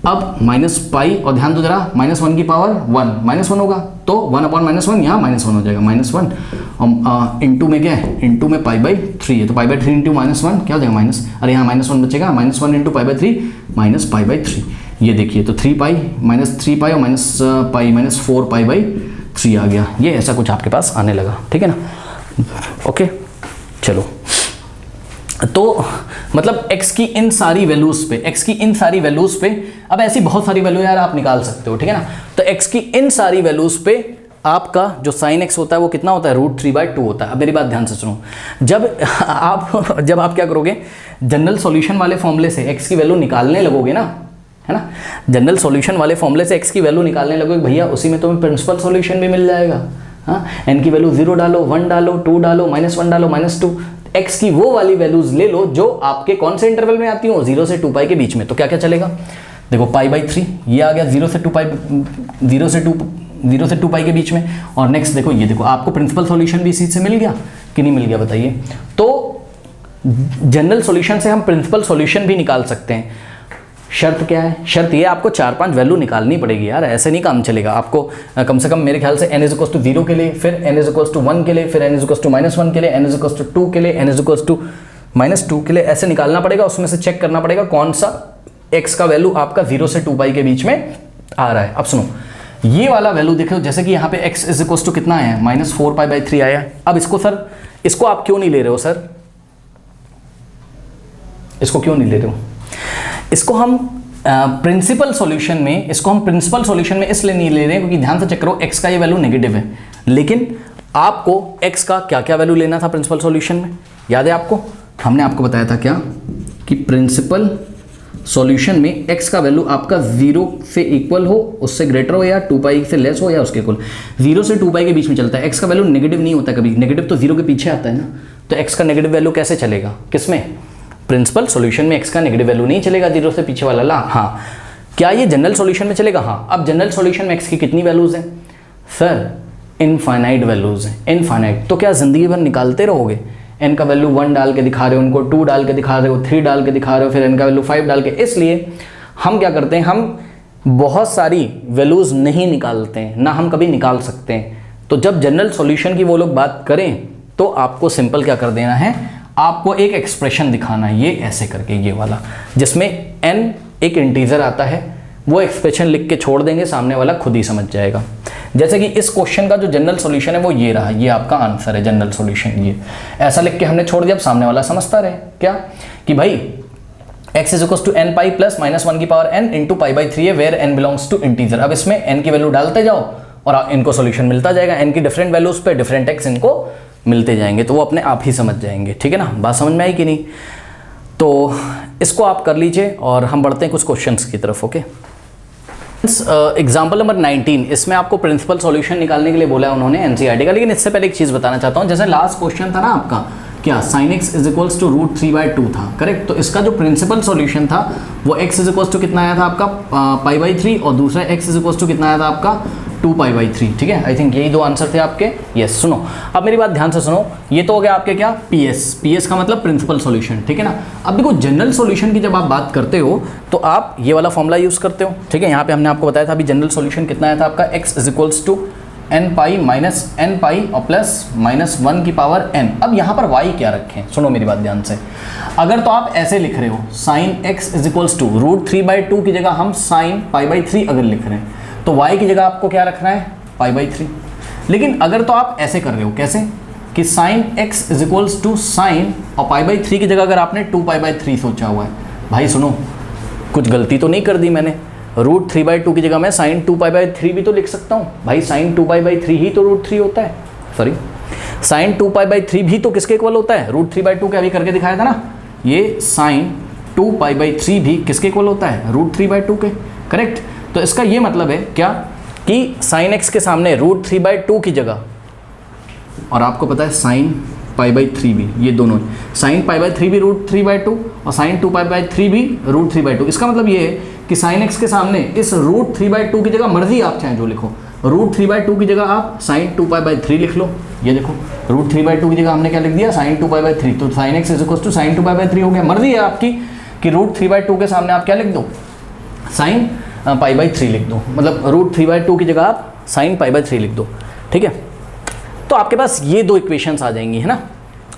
अब -π, और ध्यान दो जरा, -1 की पावर 1 -1 होगा, तो 1/-1 यहाँ -1 हो जाएगा, -1, और इंटू में क्या है, इंटू में π/3 है, तो π/3 × -1 क्या हो जाएगा, अरे यहाँ -1 बचेगा, -1 × π/3 -π/3। ये देखिए तो 3 पाई माइनस 3 पाई और minus pi minus 4 pi by 3 आ गया, ये ऐसा कुछ आपके पास आने लगा, ठीक है ना। ओके चलो, तो मतलब x की इन सारी वैल्यूज़ पे, x की इन सारी वैल्यूज़ पे, अब ऐसी बहुत सारी वैल्यू यार आप निकाल सकते हो, ठीक है ना। तो x की इन सारी वैल्यूज़ पे आपका जो साइन x होता है वो कितना होता है, √3/2 होता है। अब मेरी बात ध्यान से सुनो, जब आप क्या करोगे, जनरल सॉल्यूशन वाले फॉर्मूले से x की वैल्यू निकालने लगोगे ना, है ना, जनरल सॉल्यूशन वाले फॉर्मूले से x की वैल्यू निकालने लगोगे भैया, उसी में तुम्हें प्रिंसिपल सॉल्यूशन भी मिल जाएगा। हाँ, n की वैल्यू 0 डालो, 1 डालो, 2 डालो, -1 डालो, -2, x की वो वाली वैल्यूज ले लो जो आपके कौन से इंटरवल में आती हो, 0 से 2 पाई के बीच में। तो क्या क्या चलेगा, देखो π/3 ये आ गया 0 से 2 पाई के बीच में। और नेक्स्ट देखो, ये देखो आपको प्रिंसिपल सॉल्यूशन भी इसी से मिल गया कि नहीं मिल गया बताइए। तो जनरल सॉल्यूशन से हम प्रिंसिपल सॉल्यूशन भी निकाल सकते हैं। शर्त क्या है, शर्त ये आपको 4-5 वैल्यू निकालनी पड़ेगी यार, ऐसे नहीं काम चलेगा। आपको कम से कम मेरे ख्याल से n = 0 के लिए, फिर n = 1 के लिए, फिर n = -1 के लिए, n = 2 के लिए, n = -2 के लिए, ऐसे निकालना पड़ेगा। उसमें से चेक करना पड़ेगा कौन सा x का वैल्यू आपका 0 से 2 पाई के बीच में आ रहा है। अब सुनो, ये वाला वैल्यू देखो, जैसे कि यहाँ पे x = कितना आया, -4 π/3 आया। अब इसको सर, इसको आप क्यों नहीं ले रहे हो सर, इसको क्यों नहीं ले रहे हो, इसको हम प्रिंसिपल सॉल्यूशन में, इसलिए नहीं ले रहे हैं क्योंकि ध्यान से चेक करो, x का ये वैल्यू नेगेटिव है, लेकिन आपको x का क्या क्या वैल्यू लेना था प्रिंसिपल सॉल्यूशन में, याद है आपको, हमने आपको बताया था क्या कि प्रिंसिपल सॉल्यूशन में x का वैल्यू आपका 0 से इक्वल हो, उससे ग्रेटर हो, या 2 पाई से लेस हो, या उसके इक्वल। 0 से 2 पाई के बीच में चलता है। x का वैल्यू नेगेटिव नहीं होता कभी, नेगेटिव तो 0 के पीछे आता है ना। तो x का नेगेटिव वैल्यू कैसे चलेगा, किसमें, प्रिंसिपल सॉल्यूशन में x का नेगेटिव वैल्यू नहीं चलेगा 0 से पीछे वाला ला। हाँ, क्या ये जनरल सॉल्यूशन में चलेगा, हाँ। अब जनरल सॉल्यूशन में x की कितनी वैल्यूज हैं सर, इनफाइनाइट वैल्यूज हैं, इनफाइनाइट। तो क्या जिंदगी भर निकालते रहोगे, n का वैल्यू 1 डाल के दिखा रहे हो, उनको 2 डाल के दिखा रहे हो, 3 डाल के दिखा रहे हो, फिर n का वैल्यू 5 डाल के। इसलिए हम क्या करते हैं, हम बहुत सारी वैल्यूज नहीं निकालते हैं, ना हम कभी निकाल सकते हैं। तो जब जनरल सॉल्यूशन की वो लोग बात करें तो आपको सिंपल क्या कर देना है, आपको एक एक्सप्रेशन दिखाना है, ये ऐसे करके, ये वाला जिसमें n एक इंटीजर आता है, वो एक्सप्रेशन लिख के छोड़ देंगे, सामने वाला खुद ही समझ जाएगा। जैसे कि इस क्वेश्चन का जो जनरल सॉल्यूशन है वो ये रहा, ये आपका आंसर है जनरल सॉल्यूशन, ये ऐसा लिख के हमने छोड़ दिया। अब सामने वाला समझता रहे क्या कि भाई x = n पाई प्लस -1 की पावर n इंटू π/3 है, where n belongs to integer. अब इसमें n की वैल्यू डालते जाओ और इनको सॉल्यूशन मिलता जाएगा, n की डिफरेंट वैल्यूज पे डिफरेंट x इनको मिलते जाएंगे, तो वो अपने आप ही समझ जाएंगे, ठीक है ना। बात समझ में आई कि नहीं, तो इसको आप कर लीजिए और हम बढ़ते हैं कुछ क्वेश्चंस की तरफ। ओके, एग्जाम्पल नंबर 19, इसमें आपको प्रिंसिपल सॉल्यूशन निकालने के लिए बोला है उन्होंने एनसीईआरटी का। लेकिन इससे पहले एक चीज़ बताना चाहता हूँ, जैसे लास्ट क्वेश्चन था ना आपका, क्या sin x = √3/2 था, करेक्ट। तो इसका जो प्रिंसिपल सॉल्यूशन था वो x = कितना आया था आपका π/3, और दूसरा x = कितना आया था आपका 2 π/3, ठीक है। आई थिंक यही दो आंसर थे आपके। यस, सुनो अब मेरी बात ध्यान से सुनो, ये तो हो गया आपके क्या PS का मतलब प्रिंसिपल सॉल्यूशन, ठीक है ना। अब देखो जनरल सॉल्यूशन की जब आप बात करते हो तो आप ये वाला फॉर्मूला यूज़ करते हो, ठीक है। यहाँ पे हमने आपको बताया था अभी जनरल सॉल्यूशन कितना आया था आपका, x = n pi minus n पाई और प्लस -1 की पावर n। अब यहाँ पर y क्या रखें, सुनो मेरी बात ध्यान से। अगर तो आप ऐसे लिख रहे हो sin x = √3/2 की जगह हम sin π/3 अगर लिख रहे हैं तो y की जगह आपको क्या रखना है, π/3। लेकिन अगर तो आप ऐसे कर रहे हो, कैसे कि sin x = sin और π/3 की जगह अगर आपने 2 π/3 सोचा हुआ है, भाई सुनो कुछ गलती तो नहीं कर दी मैंने, √3/2 की जगह मैं sin 2 π/3 भी तो लिख सकता हूँ भाई, sin 2 π/3 ही तो √3 होता है, सॉरी sin 2 π/3 भी तो किसके इक्वल होता है, √3/2 के अभी करके दिखाया था ना, ये sin 2 π/3 भी किसके इक्वल होता है, √3/2 के, करेक्ट। तो इसका ये मतलब है क्या कि sin x के सामने √3/2 की जगह, और आपको पता है sin π/3 भी, ये दोनों sin π/3 भी √3/2 और sin 2 π/3 भी √3/2। इसका मतलब ये है कि sin x के सामने इस √3/2 की जगह मर्जी आप चाहें जो लिखो, √3/2 की जगह आप sin 2 π/3 लिख लो। ये देखो √3/2 की जगह हमने क्या लिख दिया, sin 2 π/3, तो sin x = sin 2 π/3 हो गया। मर्जी है आपकी कि √3/2 के सामने आप क्या लिख दो, sin π/3 लिख दो, मतलब √3/2 की जगह आप sin π/3 लिख दो, ठीक है। तो आपके पास ये दो इक्वेशंस आ जाएंगी, है ना,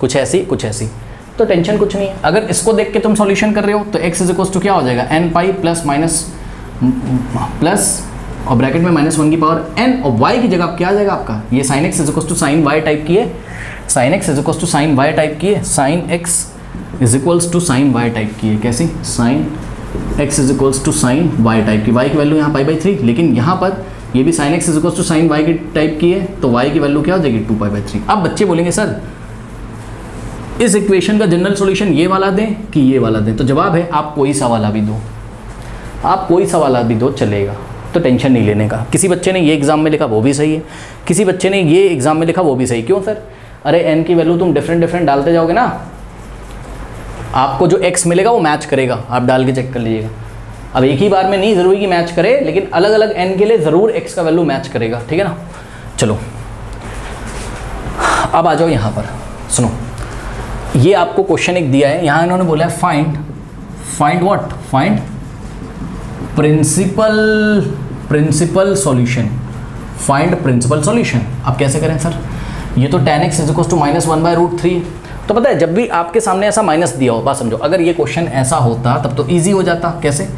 कुछ ऐसी कुछ ऐसी, तो टेंशन कुछ नहीं है। अगर इसको देख के तुम सॉल्यूशन कर रहे हो तो x = क्या हो जाएगा, n पाई प्लस प्लस और ब्रैकेट में -1 की पावर n और y की जगह क्या आ जाएगा आपका, ये sin x is equal to sin y type की है, sin x is equal to sin y type की है, sin x is equals to sin y type की है। कैसी? sin x is equals to sin y type की। y की value यहाँ π/3, लेकिन यहाँ पर ये भी sin x is equals to sin y की टाइप की है, तो y की वैल्यू क्या हो जाएगी 2π/3। अब बच्चे बोलेंगे सर इस इक्वेशन का जनरल सॉल्यूशन ये वाला दें कि ये वाला दें, तो जवाब है आप कोई सा वाला भी दो, आप कोई सा वाला भी दो चलेगा, तो टेंशन नहीं लेने का। किसी बच्चे ने ये एग्जाम में लिखा वो भी सही है, किसी बच्चे ने ये एग्जाम में लिखा वो भी सही। क्यों सर? अरे n की वैल्यू तुम डिफरेंट डालते जाओगे ना, आपको जो x मिलेगा वो मैच करेगा, आप डाल के चेक कर लीजिएगा। अब एक ही बार में नहीं ज़रूरी कि मैच करे, लेकिन अलग अलग n के लिए ज़रूर x का वैल्यू मैच करेगा, ठीक है ना। चलो अब आ जाओ यहाँ पर, सुनो, ये आपको क्वेश्चन एक दिया है, यहाँ इन्होंने बोला है find what, find principal solution, find principal solution. अब कैसे करें सर? ये तो tan x is equal to -1/√3, तो पता है जब भी आपके सामने ऐसा माइनस दिया हो, बात समझो, अगर ये क्वेश्चन ऐसा होता तब तो इजी हो जाता। कैसे?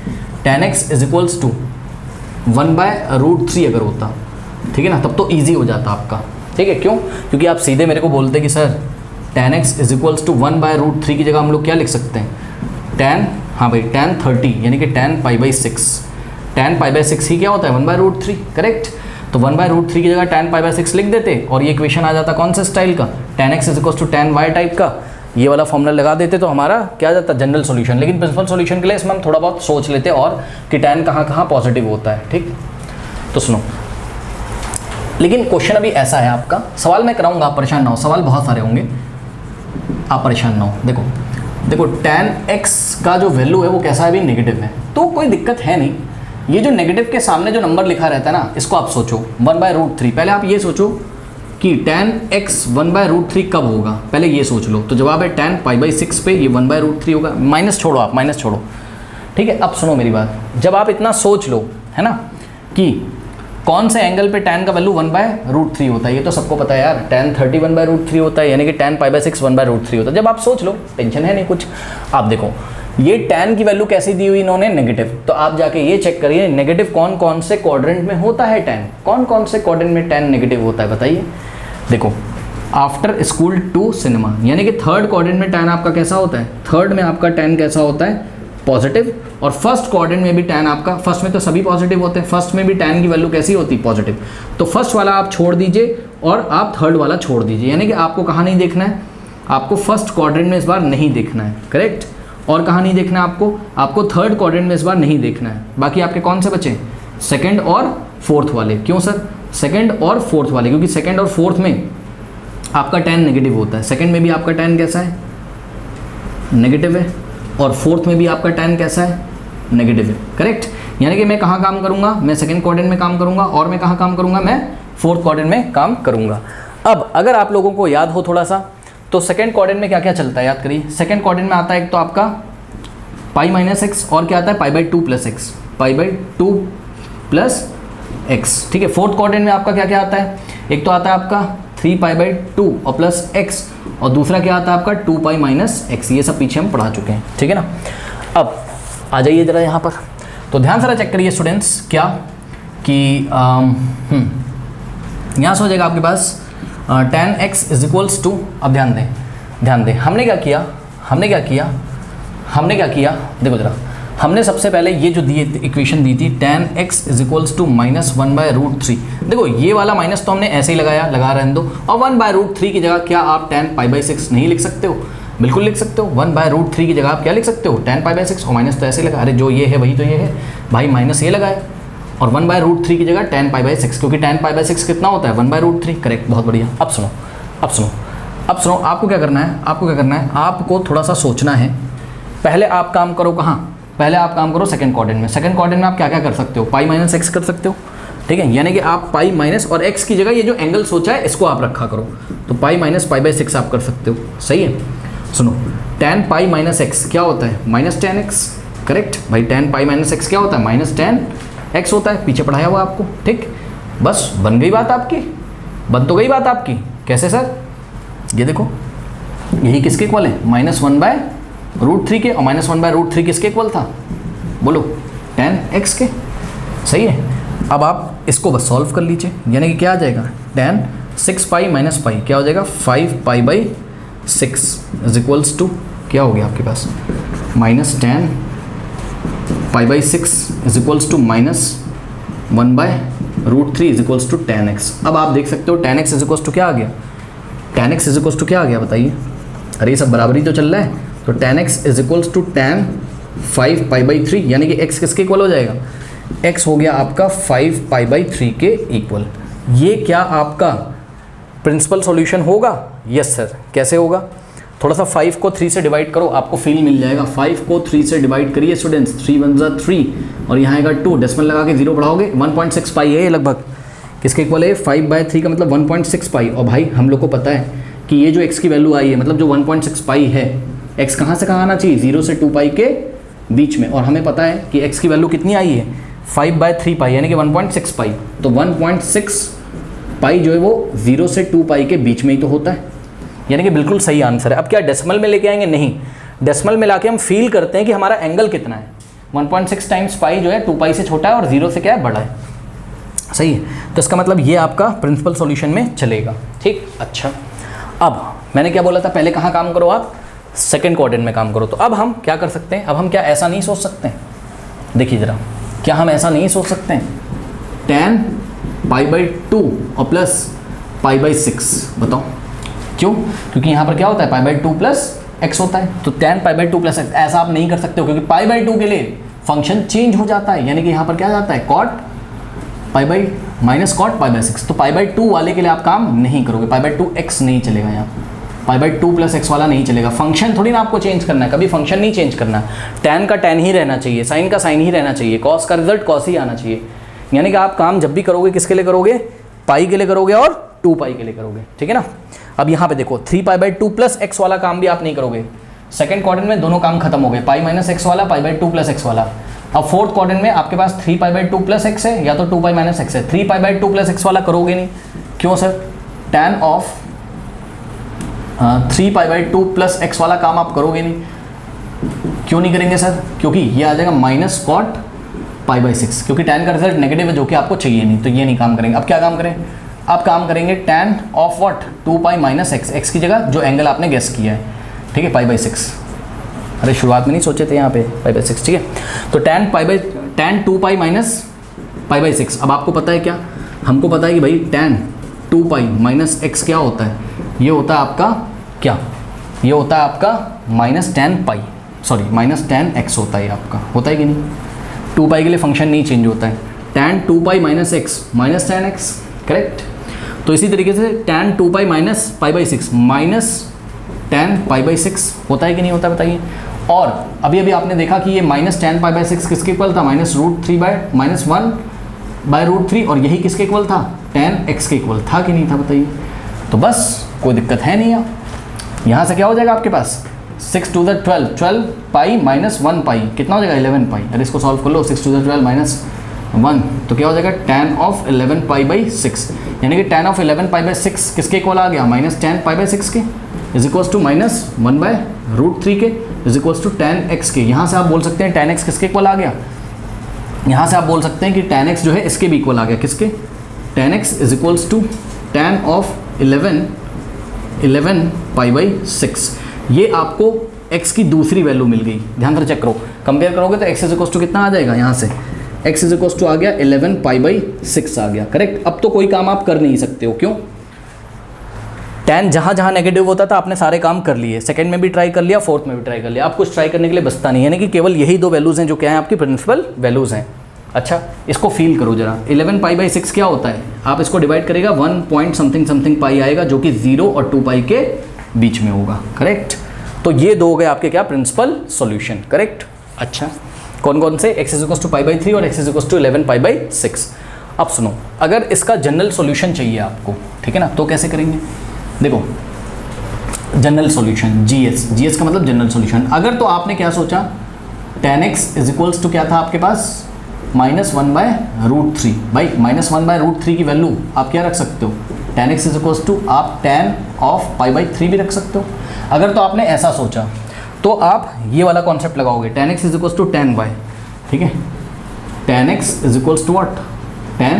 tan x is equals to 1/√3 अगर होता, ठीक है ना, तब तो इजी हो जाता आपका, ठीक है। क्यों? क्योंकि आप सीधे मेरे को बोलते कि sir tan x is equals to 1/√3 की जगह हम लोग क्या लिख सकते हैं, tan, हाँ भाई tan 30 यानी कि tan π/6, tan π/6 ही क्या होता है 1/√3, करेक्ट। तो 1/√3 की जगह tan π/6 लिख देते और ये इक्वेशन आ जाता कौन से स्टाइल का, tan x is equal to tan y type का, ये वाला फॉर्मूला लगा देते तो हमारा क्या आ जाता जनरल सॉल्यूशन। लेकिन प्रिंसिपल सॉल्यूशन के लिए इसमें हम थोड़ा बहुत सोच लेते और कि tan कहाँ कहाँ पॉजिटिव होता है, ठीक। तो सुनो, लेकिन क्वेश्चन अभी ऐसा है आपका, सवाल मैं कराऊंगा, आप परेशान ना हो, सवाल बहुत सारे होंगे, आप परेशान ना हो। देखो tan x का जो वैल्यू है वो कैसा है, अभी नेगेटिव है, तो कोई दिक्कत है नहीं। ये जो नेगेटिव के सामने जो नंबर लिखा रहता है ना, इसको आप सोचो 1/√3। पहले आप ये सोचो कि tan x 1/√3 कब होगा, पहले ये सोच लो। तो जवाब है tan π/6 पे ये 1/√3 होगा। माइनस छोड़ो, आप माइनस छोड़ो, ठीक है। अब सुनो मेरी बात, जब आप इतना सोच लो, है ना, कि कौन से एंगल पे tan का वैल्यू 1/√3 होता है, ये तो सबको पता है यार, tan 30 1/√3 होता है, यानी कि tan π/6 1/√3 होता है। जब आप सोच लो, टेंशन है नहीं कुछ। आप देखो ये tan की वैल्यू कैसी दी हुई इन्होंने, नेगेटिव, तो आप जाके ये चेक करिए नेगेटिव कौन कौन से क्वाड्रेंट में होता है tan, कौन कौन से क्वाड्रेंट में tan नेगेटिव होता है बताइए। देखो आफ्टर स्कूल टू सिनेमा, यानी कि थर्ड क्वाड्रेंट में tan आपका कैसा होता है, थर्ड में आपका tan कैसा होता है पॉजिटिव, और फर्स्ट क्वाड्रेंट में भी tan आपका, फर्स्ट में तो सभी पॉजिटिव होते हैं, फर्स्ट में भी tan की वैल्यू कैसी होती है पॉजिटिव। तो फर्स्ट वाला आप छोड़ दीजिए और आप थर्ड वाला छोड़ दीजिए, यानी कि आपको कहाँ नहीं देखना है, आपको फर्स्ट क्वाड्रेंट में इस बार नहीं देखना है, करेक्ट। और कहाँ नहीं देखना है आपको थर्ड क्वाड्रेंट में इस बार नहीं देखना है। बाकी आपके कौन से बचे, सेकंड और फोर्थ वाले। क्यों सर सेकंड और फोर्थ वाले, क्योंकि सेकंड और फोर्थ में आपका tan नेगेटिव होता है, सेकंड में भी आपका tan कैसा है नेगेटिव है, और फोर्थ में भी आपका tan कैसा है नेगेटिव है, करेक्ट। यानी कि मैं कहाँ काम करूँगा, मैं सेकंड क्वाड्रेंट में काम करूँगा, और मैं कहाँ काम करूँगा, मैं फोर्थ क्वाड्रेंट में काम करूँगा। अब अगर आप लोगों को याद हो थोड़ा सा, तो सेकंड क्वाड्रेंट में क्या क्या चलता है याद करिए। सेकंड क्वाड्रेंट में आता है एक तो आपका π-x, और क्या आता है π/2 + x, π/2 + x, ठीक है। फोर्थ क्वाड्रेंट में आपका क्या क्या आता है, एक तो आता है आपका 3π/2 और प्लस x, और दूसरा क्या आता है आपका 2π - x। ये सब पीछे हम पढ़ा चुके हैं, ठीक है ना। अब आ जाइए जरा यहाँ पर, तो ध्यान से चेक करिए स्टूडेंट्स, क्या कि यहाँ से हो जाएगा आपके पास tan x is equals to, अब ध्यान दें हमने क्या किया, देखो जरा, हमने सबसे पहले ये जो दी इक्वेशन दी थी tan x is equals to -1/√3। देखो ये वाला माइनस तो हमने ऐसे ही लगा रहने दो, और 1/√3 की जगह क्या आप tan π/6 नहीं लिख सकते हो, बिल्कुल लिख सकते हो। 1/√3 की जगह आप क्या लिख सकते हो tan π/6, और माइनस तो ऐसे लगा, अरे जो ये है वही तो ये है भाई, माइनस ये लगाए, और 1/√3 की जगह tan π/6, क्योंकि tan π/6 कितना होता है 1/√3, करेक्ट, बहुत बढ़िया। अब सुनो आपको क्या करना है, आपको थोड़ा सा सोचना है। पहले आप काम करो कहाँ, पहले आप काम करो सेकंड क्वाड्रेंट में। सेकंड क्वाड्रेंट में आप क्या क्या कर सकते हो, π - x कर सकते हो, ठीक है। यानी कि आप π- और x की जगह ये जो एंगल सोचा है इसको आप रखा करो, तो π - π/6 आप कर सकते हो, सही है। सुनो tan π - x क्या होता है -tan x, करेक्ट भाई। tan π - x क्या होता है -tan x होता है, पीछे पढ़ाया हुआ आपको, ठीक। बस बन गई बात आपकी, बन तो गई बात आपकी। कैसे सर, ये देखो यही किसके इक्वल है -1/√3 के, और -1/√3 किसके इक्वल था बोलो tan x के, सही है। अब आप इसको बस सॉल्व कर लीजिए, यानी कि क्या आ जाएगा, tan 6 पाई माइनस पाई क्या हो जाएगा, 5 pi by 6 is equals to क्या हो गया आपके पास, minus tan pi by 6 is equals to minus 1 by root 3 is equals to tan x। अब आप देख सकते हो tan x is equals to क्या आ गया, tan x is equals to क्या आ गया बताइए, अरे ये सब बराबरी तो चल रहा है, तो tan x is equals to tan 5 pi by 3, यानी कि x किसके इक्वल हो जाएगा, x हो गया आपका 5 पाई बाई 3 के इक्वल। ये क्या आपका प्रिंसिपल सॉल्यूशन होगा, यस सर। कैसे होगा, थोड़ा सा 5 को 3 से डिवाइड करो, आपको फील मिल जाएगा। 5 को 3 से डिवाइड करिए स्टूडेंट्स, 3 1 जा 3 और यहाँ आएगा 2, डेसिमल लगा के 0 बढ़ाओगे, 1.6 पाई है ये लगभग, किसके इक्वल है, 5 बाय 3 का मतलब 1.6 पाई। और भाई हम लोग को पता है कि ये जो x की वैल्यू आई है, मतलब जो 1.6 पाई है, x कहाँ से कहाँ आना चाहिए, 0 से 2 पाई के बीच में, और हमें पता है कि x की वैल्यू कितनी आई है, 5 बाय 3 पाई, यानी कि 1.6 पाई। तो 1.6 पाई जो है वो 0 से 2 पाई के बीच में ही तो होता है, यानी कि बिल्कुल सही आंसर है। अब क्या डेसिमल में लेके आएंगे, नहीं, डेसिमल में लाके हम फील करते हैं कि हमारा एंगल कितना है, 1.6 टाइम्स पाई जो है 2 पाई से छोटा है और 0 से क्या है, बड़ा है, सही है। तो इसका मतलब ये आपका प्रिंसिपल सॉल्यूशन में चलेगा, ठीक। अच्छा, अब मैंने क्या बोला था, पहले कहाँ काम करो आप, सेकंड क्वाड्रेंट में काम करो। तो अब हम क्या कर सकते हैं, अब हम क्या ऐसा नहीं सोच सकते हैं, देखिए ज़रा, क्या हम ऐसा नहीं सोच सकते हैं, tan पाई बाई 2 और प्लस पाई बाई 6, बताओ क्यों, क्योंकि यहाँ पर क्या होता है, पाई बाई 2 प्लस x होता है, तो tan pi by 2 plus x, ऐसा आप नहीं कर सकते हो, क्योंकि पाई बाई 2 के लिए फंक्शन चेंज हो जाता है, यानी कि यहाँ पर क्या जाता है, cot pi by minus cot pi by 6। तो पाई बाई 2 वाले के लिए आप काम नहीं करोगे, पाई बाई 2 x नहीं चलेगा, यहाँ पाई बाई 2 प्लस एक्स वाला नहीं चलेगा। फंक्शन थोड़ी ना आपको चेंज करना है, कभी फंक्शन नहीं चेंज करना है, tan का tan ही रहना चाहिए, साइन का साइन ही रहना चाहिए, cos का रिजल्ट cos ही आना चाहिए। यानी कि आप काम जब भी करोगे किसके लिए करोगे, पाई के लिए करोगे और 2 पाई के लिए करोगे, ठीक है ना। अब यहाँ पे देखो 3 पाई बाई 2 प्लस एक्स वाला काम भी आप नहीं करोगे, सेकंड क्वाड्रेंट में दोनों काम खत्म हो गए, पाई माइनस एक्स वाला, पाई बाई 2 प्लस एक्स वाला। अब फोर्थ क्वाड्रेंट में आपके पास 3 पाई बाई 2 प्लस एक्स है या तो 2 पाई माइनस एक्स है, 3 पाई बाई 2 प्लस एक्स वाला करोगे नहीं, क्यों sir, tan of 3 pi by 2 plus x वाला काम आप करोगे नहीं, क्यों नहीं करेंगे सर, क्योंकि ये आ जाएगा माइनस कॉट पाई बाई 6, क्योंकि tan का रिजल्ट नेगेटिव है जो कि आपको चाहिए नहीं, तो ये नहीं काम करेंगे। अब क्या काम करें, अब काम करेंगे tan of what, 2 pi minus x, x की जगह जो एंगल आपने गेस किया है, ठीक है, पाई बाई 6। अरे शुरुआत में नहीं सोचे थे यहाँ पे पाई बाई 6, ठीक है। तो tan 2 pi minus pi by 6। अब आपको पता है क्या, हमको पता है कि भाई tan 2 पाई माइनस एक्स क्या होता है, ये होता है आपका क्या, ये होता है आपका माइनस माइनस tan x होता है आपका, होता है कि नहीं, 2 पाई के लिए फंक्शन नहीं चेंज होता है, tan 2 pi minus x minus tan x, correct. तो इसी तरीके से tan 2 pi minus pi by 6 minus tan pi by 6 होता है कि नहीं होता है, बताइए। और अभी अभी आपने देखा कि ये माइनस tan पाई बाई 6 किसके इक्वल था, -√3 बाय -1 बाय √3, और यही किसके इक्वल था, tan x के इक्वल था कि नहीं था, बताइए। तो बस कोई दिक्कत है नहीं, यहाँ से क्या हो जाएगा आपके पास, 6 टू द 12 पाई माइनस 1 पाई कितना हो जाएगा, 11 पाई। अरे इसको सॉल्व कर लो, 6 टू द 12 माइनस 1 तो क्या हो जाएगा, tan ऑफ 11 पाई बाई 6, यानी कि tan ऑफ 11 पाई बाई 6 किसके इक्वल आ गया, माइनस tan पाई बाई 6 के is equals to minus 1 by √3 के is equals to tan x के। यहाँ से आप बोल सकते हैं tan x किसके इक्वल आ गया, यहाँ से आप बोल सकते हैं कि tan x जो है इसके भी इक्वल आ गया, किसके, tan x is equals to tan of 11 pi by 6। ये आपको x की दूसरी वैल्यू मिल गई, ध्यान से चेक करो, कंपेयर करोगे तो x इज इक्वल्स टू कितना आ जाएगा, यहाँ से x इज इक्वल्स टू आ गया 11 पाई बाई 6 आ गया, करेक्ट। अब तो कोई काम आप कर नहीं सकते हो, क्यों, tan जहाँ जहाँ नेगेटिव होता था आपने सारे काम कर लिए, सेकंड में भी ट्राई कर लिया, फोर्थ में भी ट्राई कर लिया, आप कुछ ट्राई करने के लिए बचता नहीं, यानी कि केवल यही 2 वैल्यूज़ हैं जो क्या है आपकी प्रिंसिपल वैल्यूज़ हैं। अच्छा, इसको फील करो जरा, 11 पाई बाई 6 क्या होता है, आप इसको डिवाइड करेगा 1 पॉइंट समथिंग पाई आएगा, जो कि 0 और 2 पाई के बीच में होगा, करेक्ट। तो ये 2 हो गए आपके क्या प्रिंसिपल सॉल्यूशन, करेक्ट। अच्छा, कौन कौन से, x is equals to pi by 3 और x is equals to 11 pi by 6। अब सुनो, अगर इसका जनरल सॉल्यूशन चाहिए आपको, ठीक है ना, तो कैसे करेंगे, देखो जनरल सॉल्यूशन, जीएस का मतलब जनरल सॉल्यूशन। अगर तो आपने क्या सोचा, tan x is equals to क्या था आपके पास, -1 बाय √3, भाई -1 बाय √3 की वैल्यू आप क्या रख सकते हो, tan x is equals to आप tan ऑफ पाई बाई 3 भी रख सकते हो। अगर तो आपने ऐसा सोचा तो आप ये वाला कॉन्सेप्ट लगाओगे, tan x is equals to tan y, ठीक है, tan x is equals to what, tan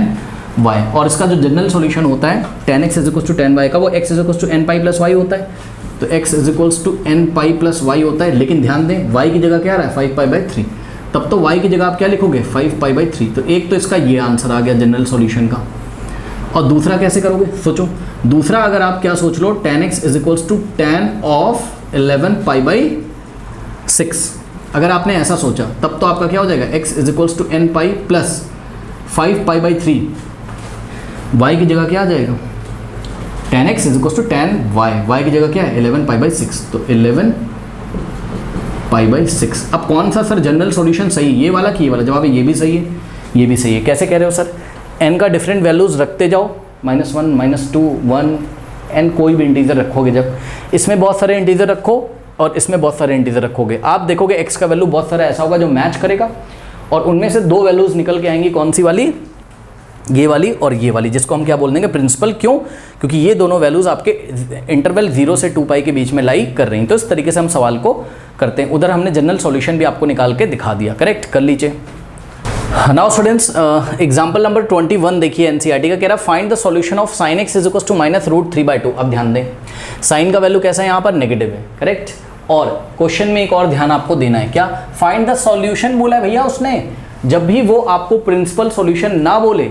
y। और इसका जो जनरल सॉल्यूशन होता है tan x is equals to tan y का, वो x is equals to n pi plus y होता है। तो x is equals to n pi plus y होता है, लेकिन ध्यान दें y की जगह क्या आ रहा है 5 पाई बाई 3, तब तो y की जगह आप क्या लिखोगे 5 पाई बाई 3। तो एक तो इसका ये आंसर आ गया जनरल सॉल्यूशन का। और दूसरा कैसे करोगे सोचो, दूसरा अगर आप क्या सोच लो tan x is equals to tan of 11 pi by 6, अगर आपने ऐसा सोचा तब तो आपका क्या हो जाएगा x is equals to n pi plus 5 pi by 3, y की जगह क्या आ जाएगा tan x is equals to tan y की जगह क्या है 11 पाई बाई 6, तो 11 पाई बाई 6। अब कौन सा सर जनरल सॉल्यूशन सही, ये वाला कि ये वाला? जवाब है ये भी सही है, ये भी सही है। कैसे कह रहे हो सर? n का डिफरेंट वैल्यूज़ रखते जाओ, -1 -2 1 n, कोई भी इंटीजर रखोगे, जब इसमें बहुत सारे इंटीजर रखो और इसमें बहुत सारे इंटीजर रखोगे, आप देखोगे x का वैल्यू बहुत सारा ऐसा होगा जो मैच करेगा, और उनमें से दो वैल्यूज़ निकल के आएंगी, कौन सी वाली? ये वाली और ये वाली, जिसको हम क्या बोल देंगे प्रिंसिपल। क्यों? क्योंकि ये दोनों वैल्यूज़ आपके इंटरवल 0 से 2 पाई के बीच में लाई कर रही हैं। तो इस तरीके से हम सवाल को करते हैं। उधर हमने जनरल सॉल्यूशन भी आपको निकाल के दिखा दिया, करेक्ट कर लीजिए। नाउ स्टूडेंट्स, एग्जाम्पल नंबर 21 देखिए, एनसीईआरटी का कह रहा है find the solution of sine x is equals to -√3/2। अब ध्यान दें, साइन का वैल्यू कैसा है यहाँ पर? नेगेटिव है, करेक्ट। और क्वेश्चन में एक और ध्यान आपको देना है, क्या? फाइंड द सॉल्यूशन बोला है भैया उसने। जब भी वो आपको प्रिंसिपल सॉल्यूशन ना बोले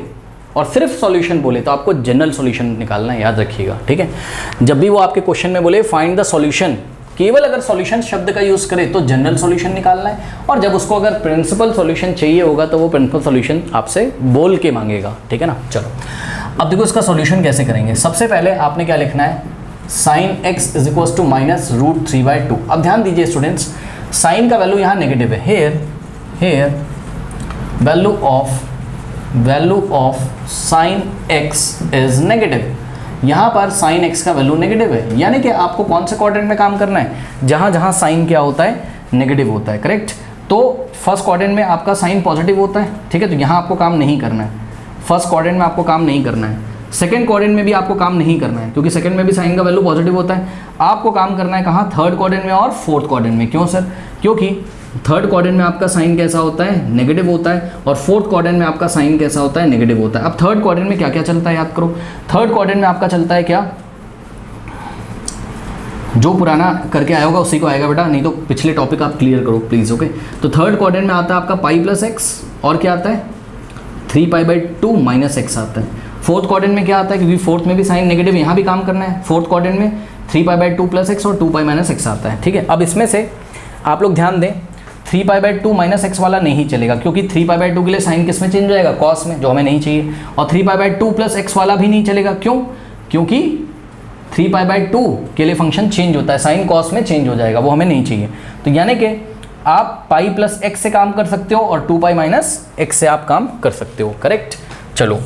और सिर्फ सॉल्यूशन बोले तो आपको जनरल सॉल्यूशन निकालना है, याद रखिएगा, ठीक है। जब भी वो आपके क्वेश्चन में बोले फाइंड द सॉल्यूशन, केवल अगर सॉल्यूशन शब्द का यूज़ करे तो जनरल सॉल्यूशन निकालना है, और जब उसको अगर प्रिंसिपल सॉल्यूशन चाहिए होगा तो वो प्रिंसिपल सॉल्यूशन आपसे बोल के मांगेगा, ठीक है ना। चलो अब देखो इसका सॉल्यूशन कैसे करेंगे। सबसे पहले आपने क्या लिखना है, sine x is equals to -√3/2। अब ध्यान दीजिए स्टूडेंट्स, साइन का वैल्यू यहाँ नेगेटिव है, here value of sine x is negative. यहाँ पर साइन x का वैल्यू नेगेटिव है, यानी कि आपको कौन से क्वाड्रेंट में काम करना है? जहाँ जहाँ साइन क्या होता है? नेगेटिव होता है, करेक्ट। तो फर्स्ट क्वाड्रेंट में आपका साइन पॉजिटिव होता है, ठीक है, तो यहाँ आपको काम नहीं करना है। फर्स्ट क्वाड्रेंट में आपको काम नहीं करना है, सेकंड क्वाड्रेंट में भी आपको काम नहीं करना है, क्योंकि सेकंड में भी साइन का वैल्यू पॉजिटिव होता है। आपको काम करना है कहाँ? थर्ड क्वाड्रेंट में और फोर्थ क्वाड्रेंट में। क्यों सर? क्योंकि थर्ड क्वाड्रेंट में आपका साइन कैसा होता है? नेगेटिव होता है, और फोर्थ क्वाड्रेंट में आपका साइन कैसा होता है? नेगेटिव होता है। अब थर्ड क्वाड्रेंट में क्या क्या चलता है याद करो। थर्ड क्वाड्रेंट में आपका चलता है क्या? जो पुराना करके आया होगा उसी को आएगा बेटा, नहीं तो पिछले टॉपिक आप क्लियर करो प्लीज़, ओके। तो थर्ड क्वाड्रेंट में आता है आपका पाई प्लस एक्स, और क्या आता है? 3π/2 माइनस एक्स आता है। फोर्थ क्वाड्रेंट में क्या आता है? क्योंकि फोर्थ में भी साइन नेगेटिव, यहाँ भी काम करना है। फोर्थ क्वाड्रेंट में 3π/2 प्लस एक्स और 2π माइनस एक्स आता है, ठीक है। अब इसमें से आप लोग ध्यान दें, 3π/2 माइनस एक्स वाला नहीं चलेगा, क्योंकि 3π/2 के लिए साइन किस में चेंज हो जाएगा? कॉस में, जो हमें नहीं चाहिए। और 3π/2 प्लस एक्स वाला भी नहीं चलेगा, क्यों? क्योंकि 3π/2 के लिए फंक्शन चेंज होता है, साइन कॉस में चेंज हो जाएगा, वो हमें नहीं चाहिए। तो यानी कि आप पाई प्लस एक्स से काम कर सकते हो और 2π माइनस एक्स से आप काम कर सकते हो, करेक्ट। चलो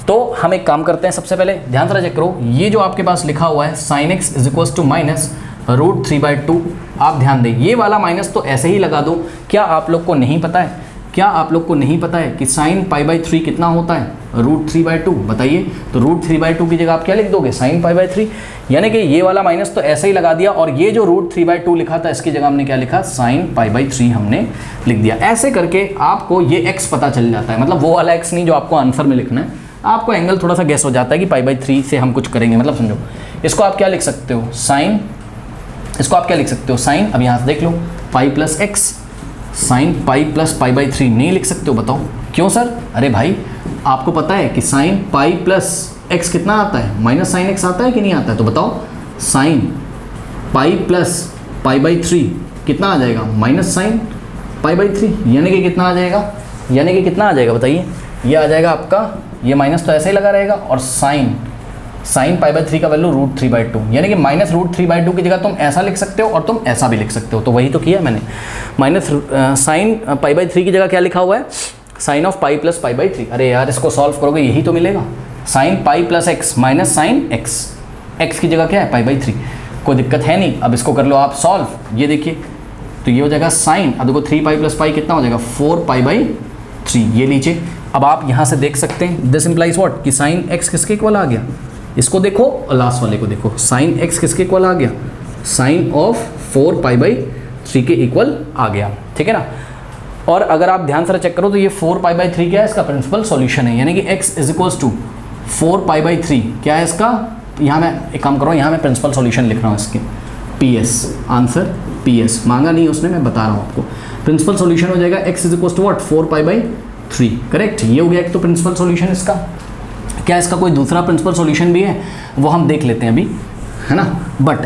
तो हम एक काम करते हैं, सबसे पहले ध्यान से चेक करो, ये जो आपके पास लिखा हुआ है sine x is equals to -√3/2, आप ध्यान दें ये वाला माइनस तो ऐसे ही लगा दो। क्या आप लोग को नहीं पता है, क्या आप लोग को नहीं पता है कि साइन π/3 कितना होता है? √3/2, बताइए। तो √3/2 की जगह आप क्या लिख दोगे? साइन π/3, यानी कि ये वाला माइनस तो ऐसे ही लगा दिया, और ये जो √3/2 लिखा था इसकी जगह हमने क्या लिखा? साइन π/3 हमने लिख दिया। ऐसे करके आपको ये x पता चल जाता है, मतलब वो वाला x नहीं जो आपको आंसर में लिखना है, आपको एंगल थोड़ा सा गैस हो जाता है कि π/3 से हम कुछ करेंगे, मतलब समझो। इसको आप क्या लिख सकते हो? साइन, इसको आप क्या लिख सकते हो? साइन, अब यहाँ से देख लो, pi plus x, sine pi plus π/3 नहीं लिख सकते हो, बताओ क्यों सर? अरे भाई आपको पता है कि साइन पाई प्लस एक्स कितना आता है? माइनस साइन एक्स आता है कि नहीं आता है? तो बताओ, साइन पाई प्लस π/3 कितना आ जाएगा? माइनस साइन π/3, यानी कि कितना आ जाएगा? यानी कि कितना आ जाएगा बताइए? ये आ जाएगा आपका, ये माइनस तो ऐसे ही लगा रहेगा, और साइन π/3 का वैल्यू √3/2, यानी कि -√3/2 की जगह तुम ऐसा लिख सकते हो और तुम ऐसा भी लिख सकते हो। तो वही तो किया मैंने, माइनस साइन π/3 की जगह क्या लिखा हुआ है? Sine of pi plus π/3। अरे यार इसको सॉल्व करोगे यही तो मिलेगा, sine pi plus x minus sine x, x की जगह क्या है? π/3। कोई दिक्कत है नहीं, अब इसको कर लो आप सॉल्व। ये देखिए तो ये हो जाएगा साइन, अब देखो 3π प्लस पाई कितना हो जाएगा? 4π/3, ये लीजिए। अब आप यहाँ से देख सकते हैं दिस इम्प्लाइज व्हाट, कि साइन एक्स किसके इक्वल आ गया? इसको देखो और लास्ट वाले को देखो, साइन एक्स किसके इक्वल आ गया? साइन ऑफ 4π/3 के इक्वल आ गया, ठीक है ना। और अगर आप ध्यान से चेक करो तो ये 4π/3 क्या है, इसका प्रिंसिपल सॉल्यूशन है, यानी कि x इज इक्वल्स टू 4π/3 क्या है इसका, यहाँ मैं एक काम करो, यहाँ मैं प्रिंसिपल सॉल्यूशन लिख रहा हूँ इसके, PS आंसर PS मांगा नहीं उसने, मैं बता रहा हूँ आपको। प्रिंसिपल सॉल्यूशन हो जाएगा x is equals to what 4π/3, correct. ये हो गया एक तो प्रिंसिपल सॉल्यूशन इसका। क्या इसका कोई दूसरा प्रिंसिपल सॉल्यूशन भी है, वो हम देख लेते हैं अभी, है ना। बट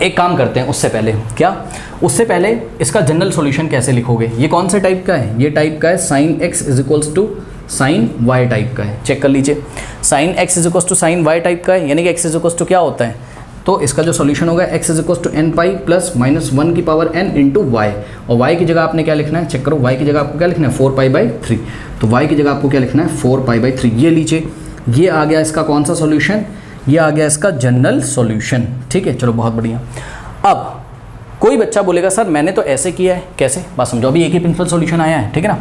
एक काम करते हैं उससे पहले, क्या उससे पहले इसका जनरल सॉल्यूशन कैसे लिखोगे, ये कौन से टाइप का है, ये टाइप का है sin x is equals to sin y type का है। चेक कर लीजिए, sin x is equals to sin y type का है, यानी कि x इज इक्वल्स टू क्या होता है, तो इसका जो सॉल्यूशन होगा x is equals to n pi plus minus 1 की पावर n इंटू वाई, और y की जगह आपने क्या लिखना है, चेक करो y की जगह आपको क्या लिखना है 4π/3, तो y की जगह आपको क्या लिखना है 4π/3। ये लीजिए, ये आ गया इसका कौन सा सॉल्यूशन, ये आ गया इसका जनरल सॉल्यूशन, ठीक है। चलो बहुत बढ़िया। अब कोई बच्चा बोलेगा सर मैंने तो ऐसे किया है, कैसे, बात समझो, अभी एक ही प्रिंसिपल सॉल्यूशन आया है, ठीक है ना,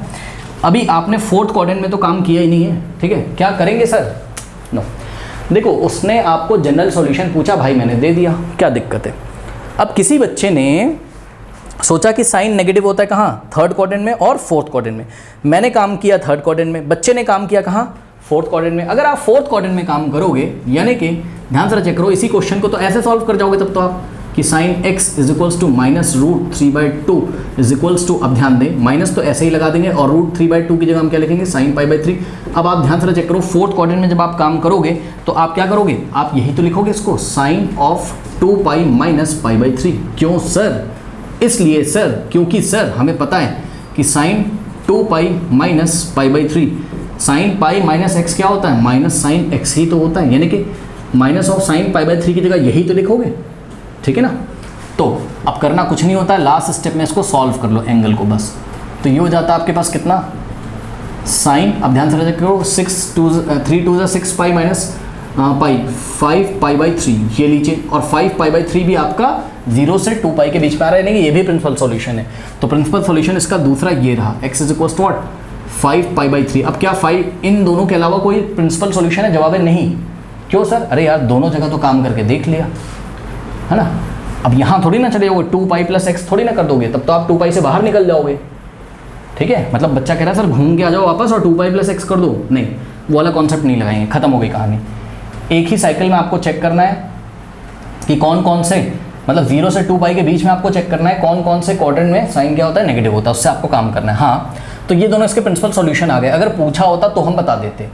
अभी आपने फोर्थ क्वाड्रेंट में तो काम किया ही नहीं है, ठीक है, क्या करेंगे सर, नो देखो उसने आपको जनरल सॉल्यूशन पूछा, भाई मैंने दे दिया, क्या दिक्कत है। अब किसी बच्चे ने सोचा कि साइन नेगेटिव होता है कहाँ, थर्ड क्वाड्रेंट में और फोर्थ क्वाड्रेंट में, मैंने काम किया थर्ड क्वाड्रेंट में, बच्चे ने काम किया कहाँ, फोर्थ क्वाड्रेंट में। अगर आप फोर्थ क्वाड्रेंट में काम करोगे, यानी कि ध्यान से चेक करो, इसी क्वेश्चन को तो ऐसे सॉल्व कर जाओगे तब तो आप, कि sine x is equals to -√3/2 is equals to, अब ध्यान दें माइनस तो ऐसे ही लगा देंगे और √3/2 की जगह हम क्या लिखेंगे sin π/3। अब आप ध्यान से चेक करो, फोर्थ क्वाड्रेंट में जब आप काम करोगे तो आप क्या करोगे, आप यही तो लिखोगे इसको, साइन ऑफ 2π - π/3। क्यों सर, इसलिए सर क्योंकि सर हमें पता है कि sine 2π - π/3 sine pi minus x क्या होता है, माइनस साइन एक्स ही तो होता है, यानी कि माइनस ऑफ साइन π/3 की जगह यही तो लिखोगे, ठीक है ना। तो अब करना कुछ नहीं होता है, लास्ट स्टेप में इसको सॉल्व कर लो एंगल को बस, तो ये हो जाता है आपके पास कितना, साइन, अब ध्यान से करो 3 2 6 पाई माइनस पाई 5π/3 ये लीजिए, और 5π/3 भी आपका 0 से 2π के बीच में आ रहा है, यानी कि ये भी प्रिंसिपल सॉल्यूशन है। तो प्रिंसिपल सॉल्यूशन इसका दूसरा ये रहा, x is equals to what 5π/3। अब क्या 5 इन दोनों के अलावा कोई प्रिंसिपल सॉल्यूशन है, जवाब है नहीं। क्यों सर, अरे यार दोनों जगह तो काम करके देख लिया है ना, अब यहाँ थोड़ी ना चले जाओगे 2π + x थोड़ी ना कर दोगे, तब तो आप 2π से बाहर निकल जाओगे, ठीक है। मतलब बच्चा कह रहा है सर घूम के आ जाओ वापस और 2π + x कर दो, नहीं वो वाला कॉन्सेप्ट नहीं लगाएंगे, खत्म हो गई कहानी। एक ही साइकिल में आपको चेक करना है कि कौन कौन से, मतलब 0 से 2π के बीच में आपको चेक करना है कौन कौन से क्वाड्रेंट में साइन क्या होता है, नेगेटिव होता है, उससे आपको काम करना है। हाँ तो ये दोनों इसके प्रिंसिपल सॉल्यूशन आ गए, अगर पूछा होता तो हम बता देते,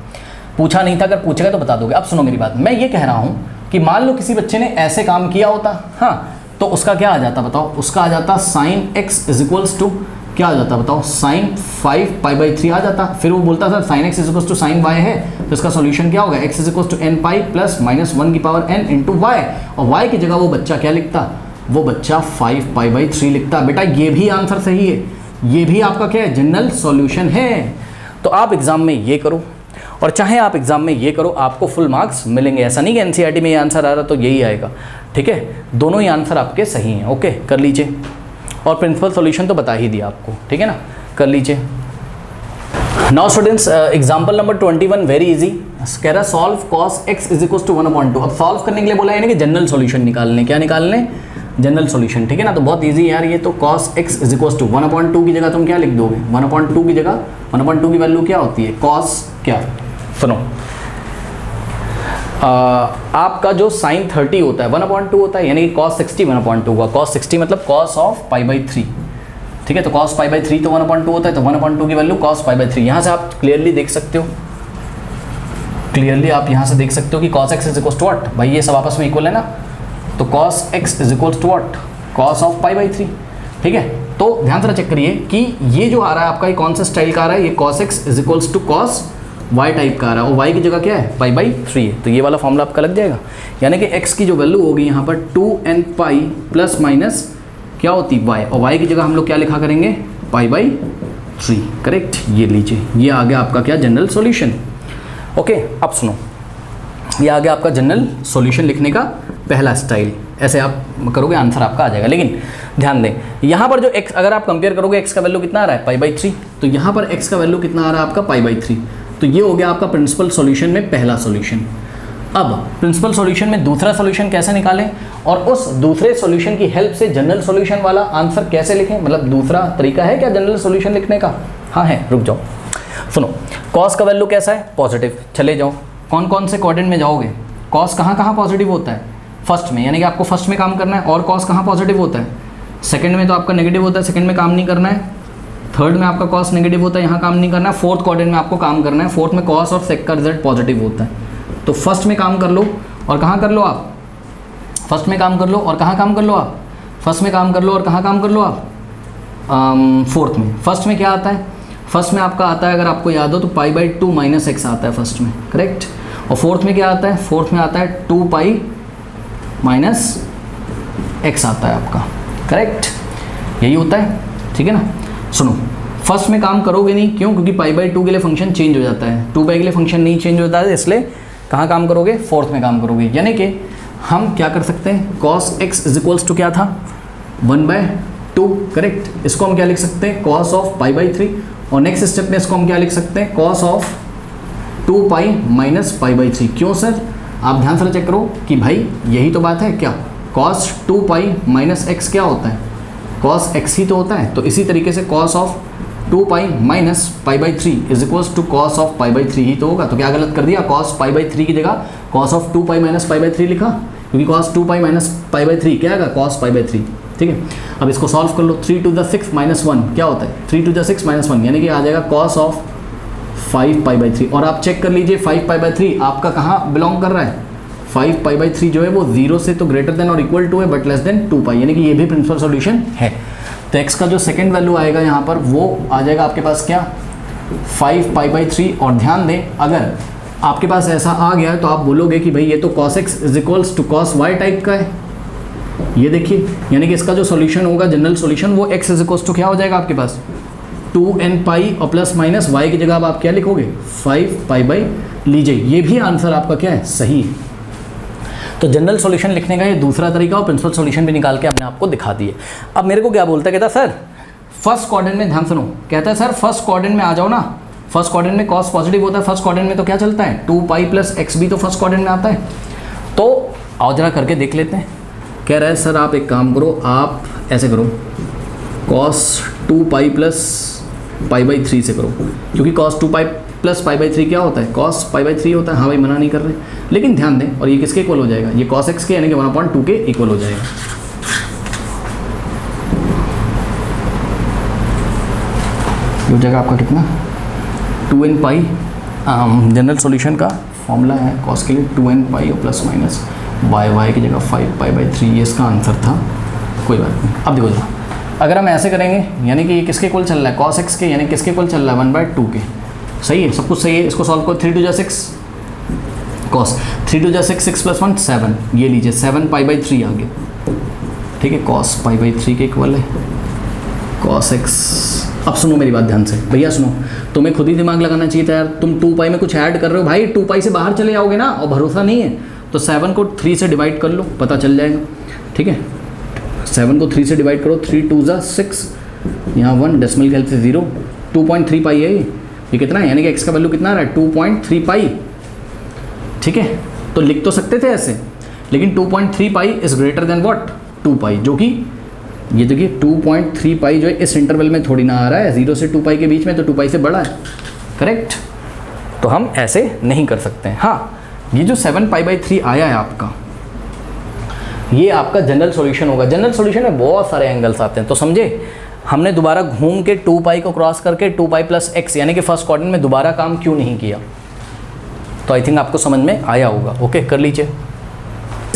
पूछा नहीं था, अगर पूछेगा तो बता दोगे। अब सुनो मेरी बात, मैं ये कह रहा हूँ कि मान लो किसी बच्चे ने ऐसे काम किया होता, हाँ तो उसका क्या आ जाता बताओ, उसका आ जाता sine x is equals to क्या आ जाता बताओ, साइन 5π/3 आ जाता। फिर वो बोलता sir sine x is equals to sine y है, तो इसका सॉल्यूशन क्या होगा, x is equals to n pi plus -1 की पावर n इंटू y, और y की जगह वो बच्चा क्या लिखता, वो बच्चा 5π/3 लिखता। बेटा ये भी आंसर सही है, ये भी आपका क्या है, जनरल सॉल्यूशन है। तो आप एग्जाम में ये करो और चाहे आप एग्जाम में ये करो, आपको फुल मार्क्स मिलेंगे। ऐसा नहीं कि एनसीईआरटी में ये आंसर आ रहा तो यही आएगा, ठीक है, दोनों ही आंसर आपके सही हैं। ओके कर लीजिए, और प्रिंसिपल सॉल्यूशन तो बता ही दिया आपको, ठीक है ना, कर लीजिए। Now students example number 21 very easy, कह रहा solve cos x is equals to 1/2। अब सॉल्व करने के लिए बोला है कि जनरल सॉल्यूशन निकालने, क्या निकालने, जनरल सॉल्यूशन, ठीक है ना। तो बहुत इजी यार ये, तो cos x is equals to 1/2 की जगह तुम क्या लिख दोगे, 1/2 की जगह 1/2 की वैल्यू क्या होती है, cos क्या, सुनो आपका जो sin 30 होता है 1/2 होता है, यानी कि cos 60 1/2 हुआ, cos 60 मतलब cos ऑफ π/3, ठीक है। तो cos π/3 तो 1/2 होता है, तो 1/2 की वैल्यू cos π/3। यहाँ से आप क्लियरली देख सकते हो, क्लियरली आप यहाँ से देख सकते हो कि cos x is equals to what, भाई ये सब आपस में इक्वल है ना, तो cos x is equals to what, cos of π/3, ठीक है। तो ध्यान से चेक करिए कि ये जो आ रहा है आपका, ये कौन सा स्टाइल का आ रहा है, ये cos x is equals to cos y type का आ रहा है, और y की जगह क्या है π/3 है, तो ये वाला फॉर्मूला आपका लग जाएगा। यानी कि x की जो वैल्यू होगी यहाँ पर 2n पाई प्लस माइनस क्या होती y, और y की जगह हम लोग क्या लिखा करेंगे π/3, करेक्ट। ये लीजिए, ये आ गया आपका क्या, जनरल सॉल्यूशन। ओके अब सुनो, ये आ गया आपका जनरल सॉल्यूशन लिखने का पहला स्टाइल, ऐसे आप करोगे आंसर आपका आ जाएगा। लेकिन ध्यान दें यहाँ पर जो x, अगर आप कंपेयर करोगे x का वैल्यू कितना आ रहा है π/3, तो यहाँ पर x का वैल्यू कितना आ रहा है आपका π/3, तो ये हो गया आपका प्रिंसिपल सॉल्यूशन में पहला सॉल्यूशन। अब प्रिंसिपल सॉल्यूशन में दूसरा सॉल्यूशन कैसे निकालें और उस दूसरे सॉल्यूशन की हेल्प से जनरल सॉल्यूशन वाला आंसर कैसे लिखें, मतलब दूसरा तरीका है क्या जनरल सॉल्यूशन लिखने का? हाँ है, रुक जाओ सुनो। कॉस का वैल्यू कैसा है? पॉजिटिव। चले जाओ, कौन कौन से क्वाड्रेंट में जाओगे? कॉस कहाँ कहाँ पॉजिटिव होता है? फर्स्ट में, यानी कि आपको फर्स्ट में काम करना है। और कॉस कहाँ पॉजिटिव होता है? सेकंड में तो आपका नेगेटिव होता है, सेकंड में काम नहीं करना है। थर्ड में आपका कॉस नेगेटिव होता है, यहाँ काम नहीं करना है। फोर्थ क्वाड्रेंट में आपको काम करना है, फोर्थ में कॉस और सेक का रिजल्ट पॉजिटिव होता है। तो फर्स्ट में काम कर लो और कहाँ कर लो आप? फर्स्ट में काम कर लो और कहाँ काम कर लो आप? फर्स्ट में काम कर लो और कहाँ काम कर लो आप? फोर्थ में। फर्स्ट में क्या आता है? फर्स्ट में आपका आता है, अगर आपको याद हो तो पाई बाई 2 माइनस एक्स आता है फर्स्ट में, करेक्ट। और फोर्थ में क्या आता है? फोर्थ में आता है 2 पाई माइनस एक्स आता है आपका, करेक्ट। यही होता है, ठीक है ना। सुनो, फर्स्ट में काम करोगे नहीं, क्यों? क्योंकि पाई बाई 2 के लिए फंक्शन चेंज हो जाता है, 2 पाई के लिए फंक्शन नहीं चेंज होता है, इसलिए कहाँ काम करोगे? फोर्थ में काम करोगे। यानी कि हम क्या कर सकते हैं? Cos x is equals to क्या था? 1/2, करेक्ट। इसको हम क्या लिख सकते हैं? Cos of pi by 3। और नेक्स्ट स्टेप में इसको हम क्या लिख सकते हैं? Cos of 2 pi minus pi by 3। क्यों सर? आप ध्यान से चेक करो कि भाई यही तो बात है क्या? कॉस 2 पाई माइनस एक्स क्या होता है? कॉस एक्स ही तो होता है। तो इसी तरीके से cos of 2 pi minus pi by 3 is equals to cos of pi by 3 ही तो होगा। तो क्या गलत कर दिया? कॉस पाई बाई 3 की जगह cos of 2 pi minus pi by 3 लिखा, क्योंकि cos 2 pi minus pi by 3 क्या आएगा? कॉस पाई बाई 3, ठीक है। अब इसको सॉल्व कर लो। 3 to the 6 minus 1 क्या होता है? 3 to the 6 minus 1 यानी कि आ जाएगा कॉस ऑफ 5 पाई बाई 3। और आप चेक कर लीजिए 5 पाई बाई 3 आपका कहाँ बिलोंग कर रहा है? 5 पाई बाई 3 जो है वो 0 से तो ग्रेटर देन और इक्वल टू है, बट लेस देन 2 पाई, यानी कि ये भी प्रिंसिपल सॉल्यूशन है। तो x का जो सेकंड वैल्यू आएगा यहाँ पर वो आ जाएगा आपके पास क्या? 5 पाई बाई 3। और ध्यान दें, अगर आपके पास ऐसा आ गया तो आप बोलोगे कि भाई ये तो cos x is equals to cos y type का है। ये देखिए, यानी कि इसका जो सॉल्यूशन होगा जनरल सॉल्यूशन वो x इज इक्वल्स टू क्या हो जाएगा आपके पास? 2n पाई और प्लस माइनस y की जगह आप क्या लिखोगे? 5 पाई बाई लीजिए। ये भी आंसर आपका क्या है? सही है। तो जनरल सॉल्यूशन लिखने का ये दूसरा तरीका और प्रिंसिपल सॉल्यूशन भी निकाल के हमने आपको दिखा दिए। अब मेरे को क्या बोलता है? कहता सर फर्स्ट क्वाड्रेंट में, ध्यान सुनो, कहता है सर फर्स्ट क्वाड्रेंट में आ जाओ ना। फर्स्ट क्वाड्रेंट में कॉस पॉजिटिव होता है, फर्स्ट क्वाड्रेंट में तो क्या चलता है? 2 पाई प्लस एक्स भी तो फर्स्ट क्वाड्रेंट में आता है। तो आओ जरा करके देख लेते हैं। कह रहा है सर आप एक काम करो, आप ऐसे करो, cos 2 pi plus pi by 3 से करो, क्योंकि cos 2 pi plus pi by 3 क्या होता है? कॉस पाई बाई 3 होता है। हाँ भाई, मना नहीं कर रहे, लेकिन ध्यान दें, और ये किसके इक्वल हो जाएगा? ये कॉस एक्स के यानी कि 1/2 के इक्वल हो जाएगा। हो जाएगा आपका कितना? 2n पाई। जनरल सॉल्यूशन का फॉर्मूला है कॉस के लिए 2n पाई और प्लस माइनस y की जगह 5 पाई बाई 3, ये इसका आंसर था। कोई बात नहीं। अब देखो जरा, अगर हम ऐसे करेंगे, यानी कि ये किसके इक्वल चल रहा है? कॉस एक्स के, यानी किसके इक्वल चल रहा है? 1/2 के। सही है, सब कुछ सही है। इसको सॉल्व करो। 3 to the 6 cos 3 to the 6, 6 + 1 7, ये लीजिए 7 पाई बाई 3 आगे, ठीक है। कॉस पाई बाई 3 के इक्वल है कॉस एक्स। अब सुनो मेरी बात ध्यान से, भैया सुनो, तुम्हें खुद ही दिमाग लगाना चाहिए था यार। तुम 2 पाई में कुछ ऐड कर रहे हो भाई, 2 पाई से बाहर चले जाओगे ना, और भरोसा नहीं है तो 7 को 3 से डिवाइड कर लो, पता चल जाएगा, ठीक है। 7 को 3 से डिवाइड करो, 3 2 ज़ा 6, यहाँ 1 डेसिमल के हेल्प से 0, 2.3 पाई है ये कितना है? यानी कि x का वैल्यू कितना आ रहा है? 2.3 पाई, ठीक है। तो लिख तो सकते थे ऐसे, लेकिन 2.3 पाई इज़ ग्रेटर देन व्हाट? 2 पाई, जो कि ये देखिए 2.3 पाई जो है इस इंटरवल में थोड़ी ना आ रहा है, 0 से 2 पाई के बीच में, तो 2 पाई से बड़ा है, करेक्ट। तो हम ऐसे नहीं कर सकते हैं। हाँ, ये जो 7 पाई बाई 3 आया है आपका, ये आपका जनरल सॉल्यूशन होगा। जनरल सॉल्यूशन में बहुत सारे एंगल्स आते हैं, तो समझे, हमने दोबारा घूम के 2 पाई को क्रॉस करके 2 पाई प्लस एक्स यानी कि फर्स्ट क्वाड्रेंट में दोबारा काम क्यों नहीं किया। तो आई थिंक आपको समझ में आया होगा। ओके, कर लीजिए।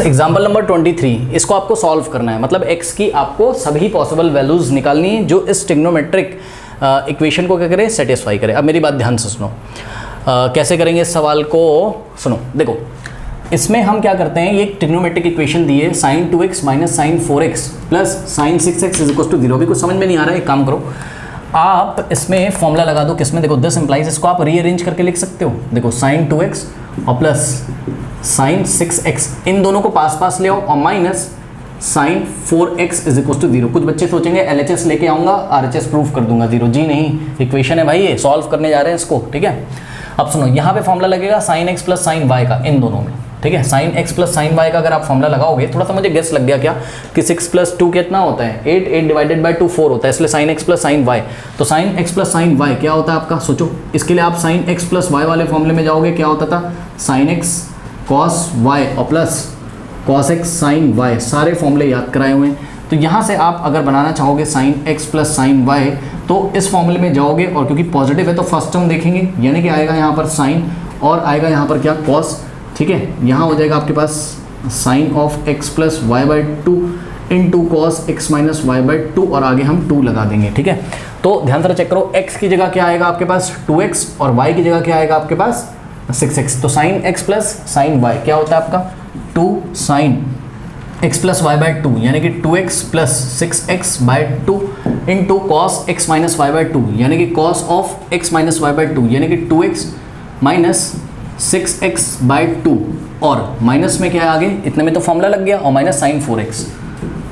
एग्जाम्पल नंबर 23, इसको आपको सॉल्व करना है, मतलब x की आपको सभी पॉसिबल वैल्यूज़ निकालनी है जो इस ट्रिग्नोमेट्रिक इक्वेशन को क्या करे? सेटिस्फाई करे। अब मेरी बात ध्यान से सुनो, कैसे करेंगे इस सवाल को? सुनो, देखो, इसमें हम क्या करते हैं, ये एक ट्रिग्नोमेट्रिक इक्वेशन दी है, sin 2x minus sin 4x plus sin 6x is equal to 0। अभी कुछ समझ में नहीं आ रहा है, एक काम करो, आप इसमें फॉर्मूला लगा दो। किसमें? देखो, दिस इम्प्लाइज, इसको आप रीअरेंज करके लिख सकते हो। देखो, sin 2x और प्लस sin 6x, इन दोनों को पास पास ले आओ, और minus sin 4x is equal to 0। कुछ बच्चे सोचेंगे LHS लेके आऊँगा, RHS प्रूफ कर दूंगा 0। जी नहीं, इक्वेशन है भाई, ये सॉल्व करने जा रहे हैं इसको, ठीक है। अब सुनो, यहाँ पे फॉर्मूला लगेगा sin x plus sin y का, इन दोनों में, ठीक ठीक है। Sine x plus sine y का अगर आप फॉर्मूला लगाओगे, थोड़ा सा मुझे गेस लग गया क्या कि 6 + 2 कितना होता है 8, 8 डिवाइडेड बाय 2 4 होता है, इसलिए sine x plus sine y. तो sine x plus sine y क्या होता है आपका, सोचो। इसके लिए आप साइन एक्स प्लस वाई वाले फॉर्मूले में जाओगे, क्या होता था साइन एक्स कॉस वाई और plus cos x sine y, सारे फॉर्मूले याद कराए हुए हैं। तो यहाँ से आप अगर बनाना चाहोगे sine x plus sine y तो इस फॉर्मूले में जाओगे, और क्योंकि पॉजिटिव है तो फर्स्ट टर्म देखेंगे, यानी कि आएगा यहाँ पर साइन और आएगा यहाँ पर क्या कॉस, ठीक है। यहाँ हो जाएगा आपके पास sine of x plus y by 2 into cos x minus y by 2 और आगे हम 2 लगा देंगे, ठीक है। तो ध्यान से चेक करो, x की जगह क्या आएगा आपके पास 2x और y की जगह क्या आएगा आपके पास 6x। तो sine x plus sine y क्या होता है आपका 2 sine x plus y by 2 यानी कि 2x plus 6x by 2 into cos x minus y by 2 यानी कि cos of x minus y by 2 यानी कि 2x माइनस 6x बाई 2 और माइनस में क्या है आगे, इतने में तो फॉर्मूला लग गया, और minus sine 4x,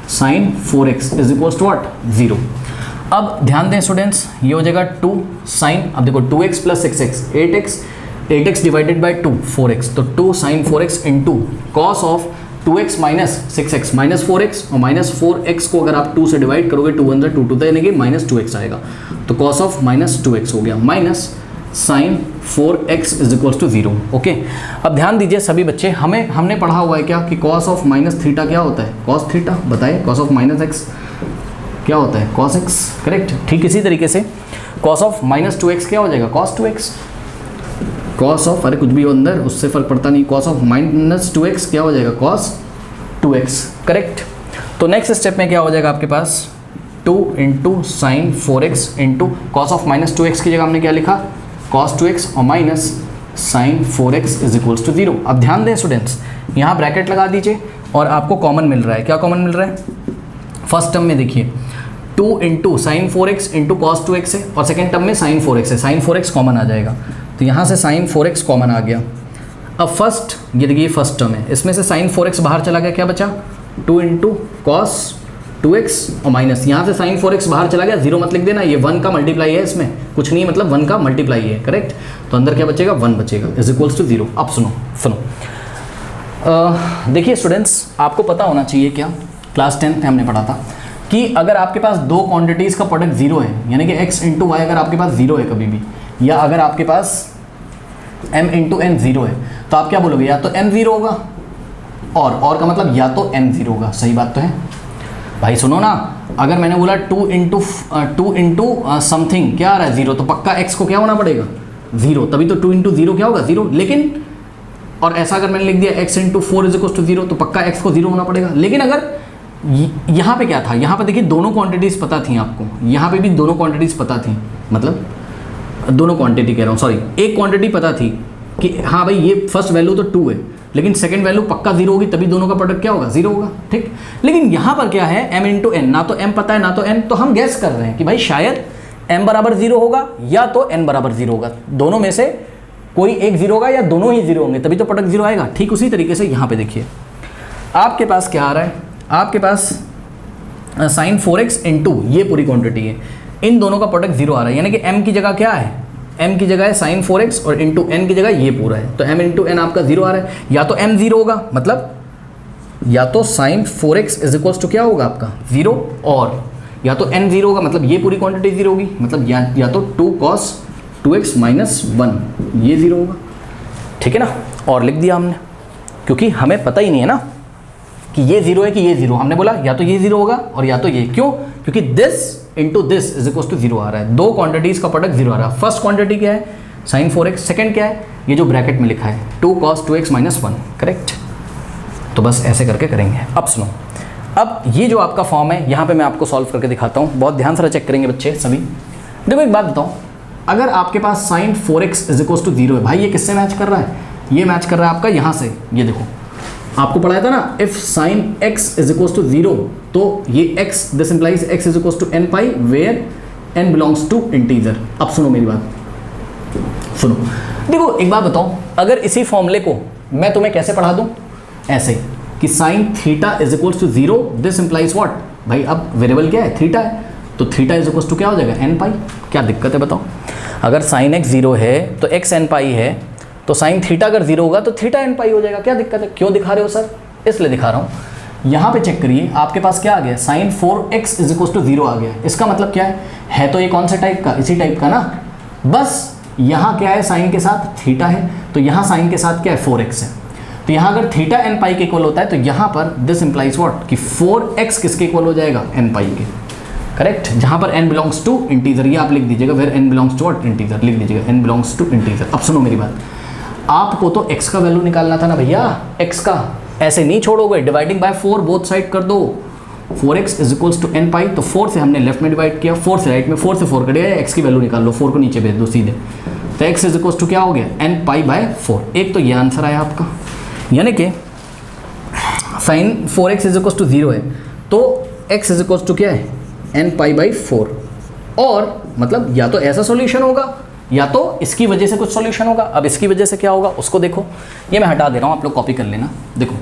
sine 4x is equals to what 0। अब ध्यान दें स्टूडेंट्स, ये हो जाएगा 2 साइन, अब देखो 2x plus 6x 8x divided by 2 4x, तो 2 sine 4x into cos of 2x minus 6x minus 4x, और माइनस 4x को अगर आप 2 से डिवाइड करोगे 2 × 2 2 यानी कि माइनस 2x आएगा, तो कॉस ऑफ माइनस 2x हो गया minus sine 4x is equals to 0। Okay, अब ध्यान दीजिए सभी बच्चे, हमने पढ़ा हुआ है क्या कि कॉस ऑफ माइनस थीटा क्या होता है कॉस थीटा, बताइए कॉस ऑफ माइनस x क्या होता है कॉस x, करेक्ट। ठीक इसी तरीके से कॉस ऑफ माइनस 2x क्या हो जाएगा कॉस 2x, कॉस ऑफ अरे कुछ भी हो अंदर उससे फर्क पड़ता नहीं, कॉस ऑफ माइनस 2x क्या हो जाएगा कॉस 2x, करेक्ट। तो नेक्स्ट स्टेप में क्या हो जाएगा आपके पास 2 into sine 4x into cos of minus 2x की जगह हमने क्या लिखा कॉस 2x और minus sine 4x is equals to 0। अब ध्यान दें स्टूडेंट्स, यहाँ ब्रैकेट लगा दीजिए और आपको कॉमन मिल रहा है, क्या कॉमन मिल रहा है फर्स्ट टर्म में देखिए 2 into sine 4x into cos 2x है, और सेकेंड टर्म में साइन 4x है, साइन 4x कॉमन आ जाएगा, तो यहाँ से साइन 4x कॉमन आ गया। अब फर्स्ट ये देखिए फर्स्ट टर्म है, इसमें से साइन 4x बाहर चला गया, क्या बचा 2 इंटू कॉस 2x और माइनस यहाँ से साइन 4x बाहर चला गया, 0 मत लिख देना, ये 1 का मल्टीप्लाई है, इसमें कुछ नहीं है, मतलब 1 का मल्टीप्लाई है, करेक्ट। तो अंदर क्या बचेगा 1 बचेगा इज इक्वल्स टू 0। अब सुनो देखिए स्टूडेंट्स, आपको पता होना चाहिए क्या, क्लास 10th में हमने पढ़ा था कि अगर आपके पास दो क्वांटिटीज़ का प्रोडक्ट 0 है, यानी कि x इंटू वाई अगर आपके पास 0 है कभी भी, या अगर आपके पास m इंटू n 0 है, तो आप क्या बोलोगे या तो m 0 होगा और का मतलब या तो n 0 होगा, सही बात तो है भाई। सुनो ना, अगर मैंने बोला 2 इंटू समथिंग क्या आ रहा है 0, तो पक्का x को क्या होना पड़ेगा 0, तभी तो 2 इंटू 0 क्या होगा 0। लेकिन और ऐसा अगर मैंने लिख दिया x into 4 is equals to 0, तो पक्का x को 0 होना पड़ेगा। लेकिन अगर यहाँ पे क्या था, यहाँ पे देखिए दोनों क्वांटिटीज़ पता थी आपको, यहाँ पे भी दोनों क्वांटिटीज़ पता थी, मतलब दोनों क्वांटिटी कह रहा हूँ सॉरी, एक क्वांटिटी पता थी कि हाँ भाई ये फर्स्ट वैल्यू तो 2 है, लेकिन सेकंड वैल्यू पक्का 0 होगी, तभी दोनों का प्रोडक्ट क्या होगा 0 होगा, ठीक। लेकिन यहाँ पर क्या है m इंटू n, ना तो m पता है ना तो n, तो हम गैस कर रहे हैं कि भाई शायद m बराबर 0 होगा या तो n बराबर 0 होगा, दोनों में से कोई एक 0 होगा या दोनों ही 0 होंगे, तभी तो प्रोडक्ट 0 आएगा। ठीक उसी तरीके से यहाँ पे देखिए आपके पास क्या आ रहा है, आपके पास साइन 4x इंटू ये पूरी क्वांटिटी है, इन दोनों का प्रोडक्ट 0 आ रहा है, यानी कि m की जगह क्या है, m की जगह है साइन 4x और इंटू n की जगह ये पूरा है, तो m इंटू n आपका 0 आ रहा है, या तो m 0 होगा मतलब या तो sign 4x is equals to क्या होगा आपका 0, और या तो n 0 होगा मतलब ये पूरी क्वांटिटी 0 होगी, मतलब या तो 2 cos 2x माइनस 1 ये 0 होगा, ठीक है ना। और लिख दिया हमने, क्योंकि हमें पता ही नहीं है ना कि ये 0 है कि ये 0, हमने बोला या तो ये 0 होगा और या तो ये, क्यों, क्योंकि this into this is equals to 0 आ रहा है, दो क्वांटिटीज़ का प्रोडक्ट 0 आ रहा है। फर्स्ट क्वांटिटी क्या है साइन 4x, सेकंड क्या है ये जो ब्रैकेट में लिखा है 2 cos 2x माइनस 1, करेक्ट। तो बस ऐसे करके करेंगे। अब सुनो, अब ये जो आपका फॉर्म है यहाँ पे मैं आपको सॉल्व करके दिखाता हूँ, बहुत ध्यान से चेक करेंगे बच्चे सभी। देखो एक बात बताओ, अगर आपके पास sine 4x is equals to 0 है, भाई ये किससे मैच कर रहा है, ये मैच कर रहा है आपका यहाँ से, ये देखो आपको पढ़ाया था ना, if sine x is equals to 0, तो ये x this implies x is equals to n pi where n belongs to integer. अब सुनो मेरी बात, सुनो देखो एक बात बताओ, अगर इसी फॉर्मूले को मैं तुम्हें कैसे पढ़ा दूं, ऐसे कि sine theta is equals to 0 this implies what, भाई अब वेरिएबल क्या है थीटा है, तो थीटा इज इक्वल्स टू क्या हो जाएगा n पाई, क्या दिक्कत है बताओ। अगर साइन x 0 है तो x n पाई है, तो साइन थीटा अगर 0 होगा तो थीटा एन पाई हो जाएगा। क्या दिक्कत है? क्यों दिखा रहे हो सर? इसलिए दिखा रहा हूँ। यहाँ पे चेक करिए, आपके पास क्या आ गया, sine 4x is equal to 0 आ गया। इसका मतलब क्या है तो ये कौन से टाइप का, इसी टाइप का ना। बस यहाँ क्या है, साइन के साथ थीटा है, तो यहाँ साइन के साथ क्या है, 4x है। तो यहाँ अगर थीटा एन पाई के इक्वल होता है तो यहाँ पर दिस इंप्लाइज व्हाट कि 4x किसके इक्वल हो जाएगा, एन पाई के। करेक्ट। जहाँ पर n बिलोंग्स टू इंटीजर, ये आप लिख दीजिएगा, where n belongs to what, integer लिख दीजिएगा, n बिलोंग्स टू इंटीजर। अब सुनो मेरी बात, आपको तो x का वैल्यू निकालना था ना भैया, x का ऐसे नहीं छोड़ोगे, डिवाइडिंग बाय 4 बोथ साइड कर दो। 4x is equals to n pi, तो 4 से हमने लेफ्ट में डिवाइड किया, 4 से राइट में, 4 से 4 कटेगा, x की वैल्यू निकाल लो, 4 को नीचे भेज दो सीधे, तो x इज इक्वल्स टू क्या हो गया, n पाई बाय 4। एक तो ये आंसर आया आपका, यानी कि sign 4x is equals to 0 है, तो x इज इक्वल्स टू क्या है, n पाई बाई 4। और मतलब या तो ऐसा सॉल्यूशन होगा या तो इसकी वजह से कुछ सॉल्यूशन होगा। अब इसकी वजह से क्या होगा उसको देखो, ये मैं हटा दे रहा हूँ, आप लोग कॉपी कर लेना। देखो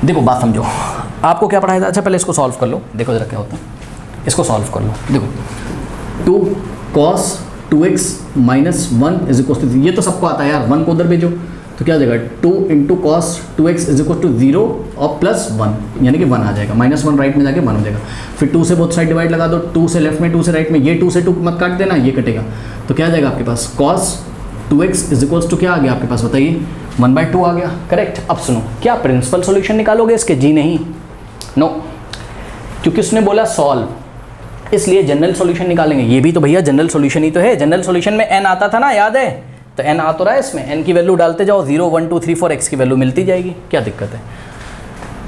देखो बात समझो, आपको क्या पढ़ाया था। अच्छा पहले इसको सॉल्व कर लो, देखो जरा क्या होता है, इसको सॉल्व कर लो। देखो 2 cos 2x minus 1 is equal to, ये तो सबको आता है यार, 1 को उधर भेजो तो क्या हो जाएगा, 2 into cos 2x is equal to 0 और प्लस 1, यानी कि 1 आ जाएगा, -1 राइट में जाके 1 हो जाएगा। फिर 2 से बोथ साइड डिवाइड लगा दो, 2 से लेफ्ट में 2 से राइट में, ये 2 से 2 मत काट देना, ये कटेगा, तो क्या आ जाएगा आपके पास, cos 2x is equal to क्या आ गया आपके पास, बताइए 1/2 आ गया। करेक्ट। अब सुनो, क्या प्रिंसिपल सॉल्यूशन निकालोगे इसके, जी नहीं, नो, क्योंकि उसने बोला सॉल्व, इसलिए जनरल सॉल्यूशन निकालेंगे। ये भी तो भैया जनरल सॉल्यूशन ही तो है, जनरल सॉल्यूशन में n आता था ना, याद है, तो n आ तो रहा है इसमें, n की वैल्यू डालते जाओ, 0 1 2 3 4 x की वैल्यू मिलती जाएगी, क्या दिक्कत है।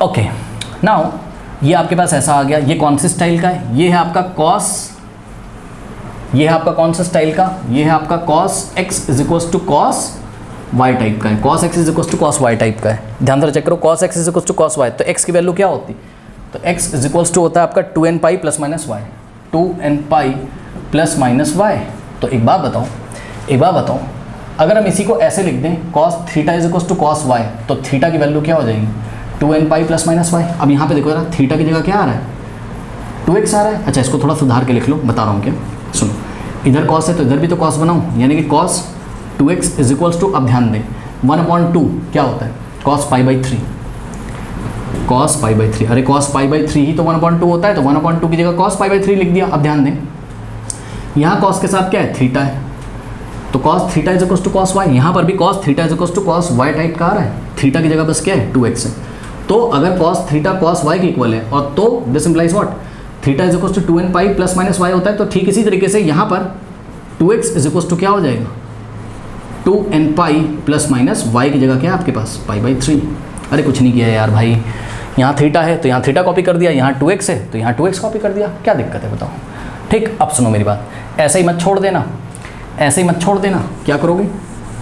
ओके नाउ ये आपके पास ऐसा आ गया, ये कौन से स्टाइल का है, ये है आपका cos, ये है आपका कौन सा स्टाइल का, ये है आपका cos x is equals to cos y type का है, cos x is equals to cos y type का है। ध्यान से चेक करो, cos x is equals to cos y, तो x की वैल्यू क्या होती, तो x इज इक्वल्स टू होता है आपका 2n pi plus minus y, 2n pi plus minus y। तो एक बात बताओ, अगर हम इसी को ऐसे लिख दें, cos theta is equals to cos y, तो थीटा की वैल्यू क्या हो जाएगी, 2n pi plus minus y। अब यहाँ पे देखो जरा, थीटा की जगह क्या आ रहा है, 2x आ रहा है। अच्छा इसको थोड़ा सुधार के लिख लो, बता रहा हूँ क्या, सुनो, इधर cos है तो इधर भी तो cos बनाऊँ, यानी कि cos 2x is equals to, अब ध्यान दें 1/2 क्या होता है, cos pi by 3, cos pi by 3, अरे cos पाई बाई 3 ही तो 1/2 होता है, तो 1/2 की जगह cos पाई बाई 3 लिख दिया। अब ध्यान दें, यहाँ cos के साथ क्या है, थीटा है, तो cos theta is equals to cos y, यहाँ पर भी cos theta is equals to cos y type का आ रहा है, थीटा की जगह बस क्या है, 2x है। तो अगर cos थीटा cos y के इक्वल है, और तो this implies what, theta is equals to 2n pi plus minus y होता है, तो ठीक इसी तरीके से यहाँ पर 2x इज इक्वल्स टू क्या हो जाएगा, 2n pi plus minus y की जगह क्या है आपके पास, पाई बाई 3। अरे कुछ नहीं किया यार भाई, यहाँ थीटा है तो यहाँ थीटा कॉपी कर दिया, यहाँ 2x है तो यहाँ 2x कॉपी कर दिया, क्या दिक्कत है बताओ। ठीक, अब सुनो मेरी बात, ऐसे ही मत छोड़ देना, ऐसे ही मत छोड़ देना, क्या करोगे,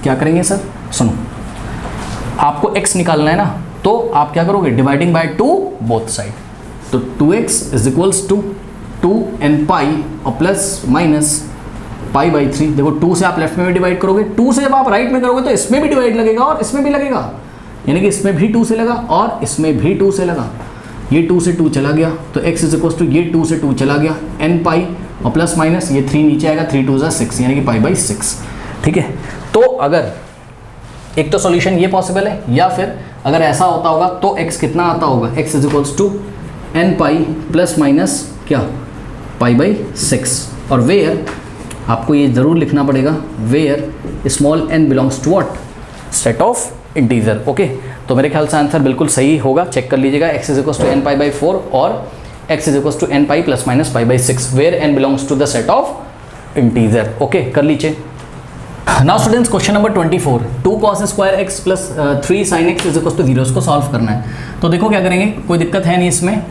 क्या करेंगे सर, सुनो, आपको x निकालना है ना, तो आप क्या करोगे, डिवाइडिंग बाय 2 बोथ साइड, तो 2x is equals to 2n पाई और प्लस माइनस पाई बाई 3। देखो 2 से आप लेफ्ट में भी डिवाइड करोगे, 2 से जब आप राइट में करोगे तो इसमें भी डिवाइड लगेगा और इसमें भी लगेगा, यानी कि इसमें भी 2 से लगा और इसमें भी 2 से लगा, ये 2 से 2 चला गया, तो x इज इक्वल्स टू ये 2 से 2 चला गया, n पाई और प्लस माइनस ये 3 नीचे आएगा, 3 2 6, यानी कि पाई बाई 6। ठीक है, तो अगर एक तो सॉल्यूशन ये पॉसिबल है, या फिर अगर ऐसा होता होगा तो x कितना आता होगा, x is equals to n pi plus minus क्या, पाई बाई 6। और वेयर आपको ये ज़रूर लिखना पड़ेगा, where small n belongs to what, set of integer. Okay, तो मेरे ख्याल से आंसर बिल्कुल सही होगा, चेक कर लीजिएगा, x is equals to n pi by 4 और x is equals to n pi plus minus pi by 6, where n belongs to the set of integer. Okay, कर लीजिए। Now students, question number 24, 2 cos square x plus 3 sin x is equals to 0, इसको solve करना है। तो देखो क्या करेंगे, कोई दिक्कत है नहीं इसमें,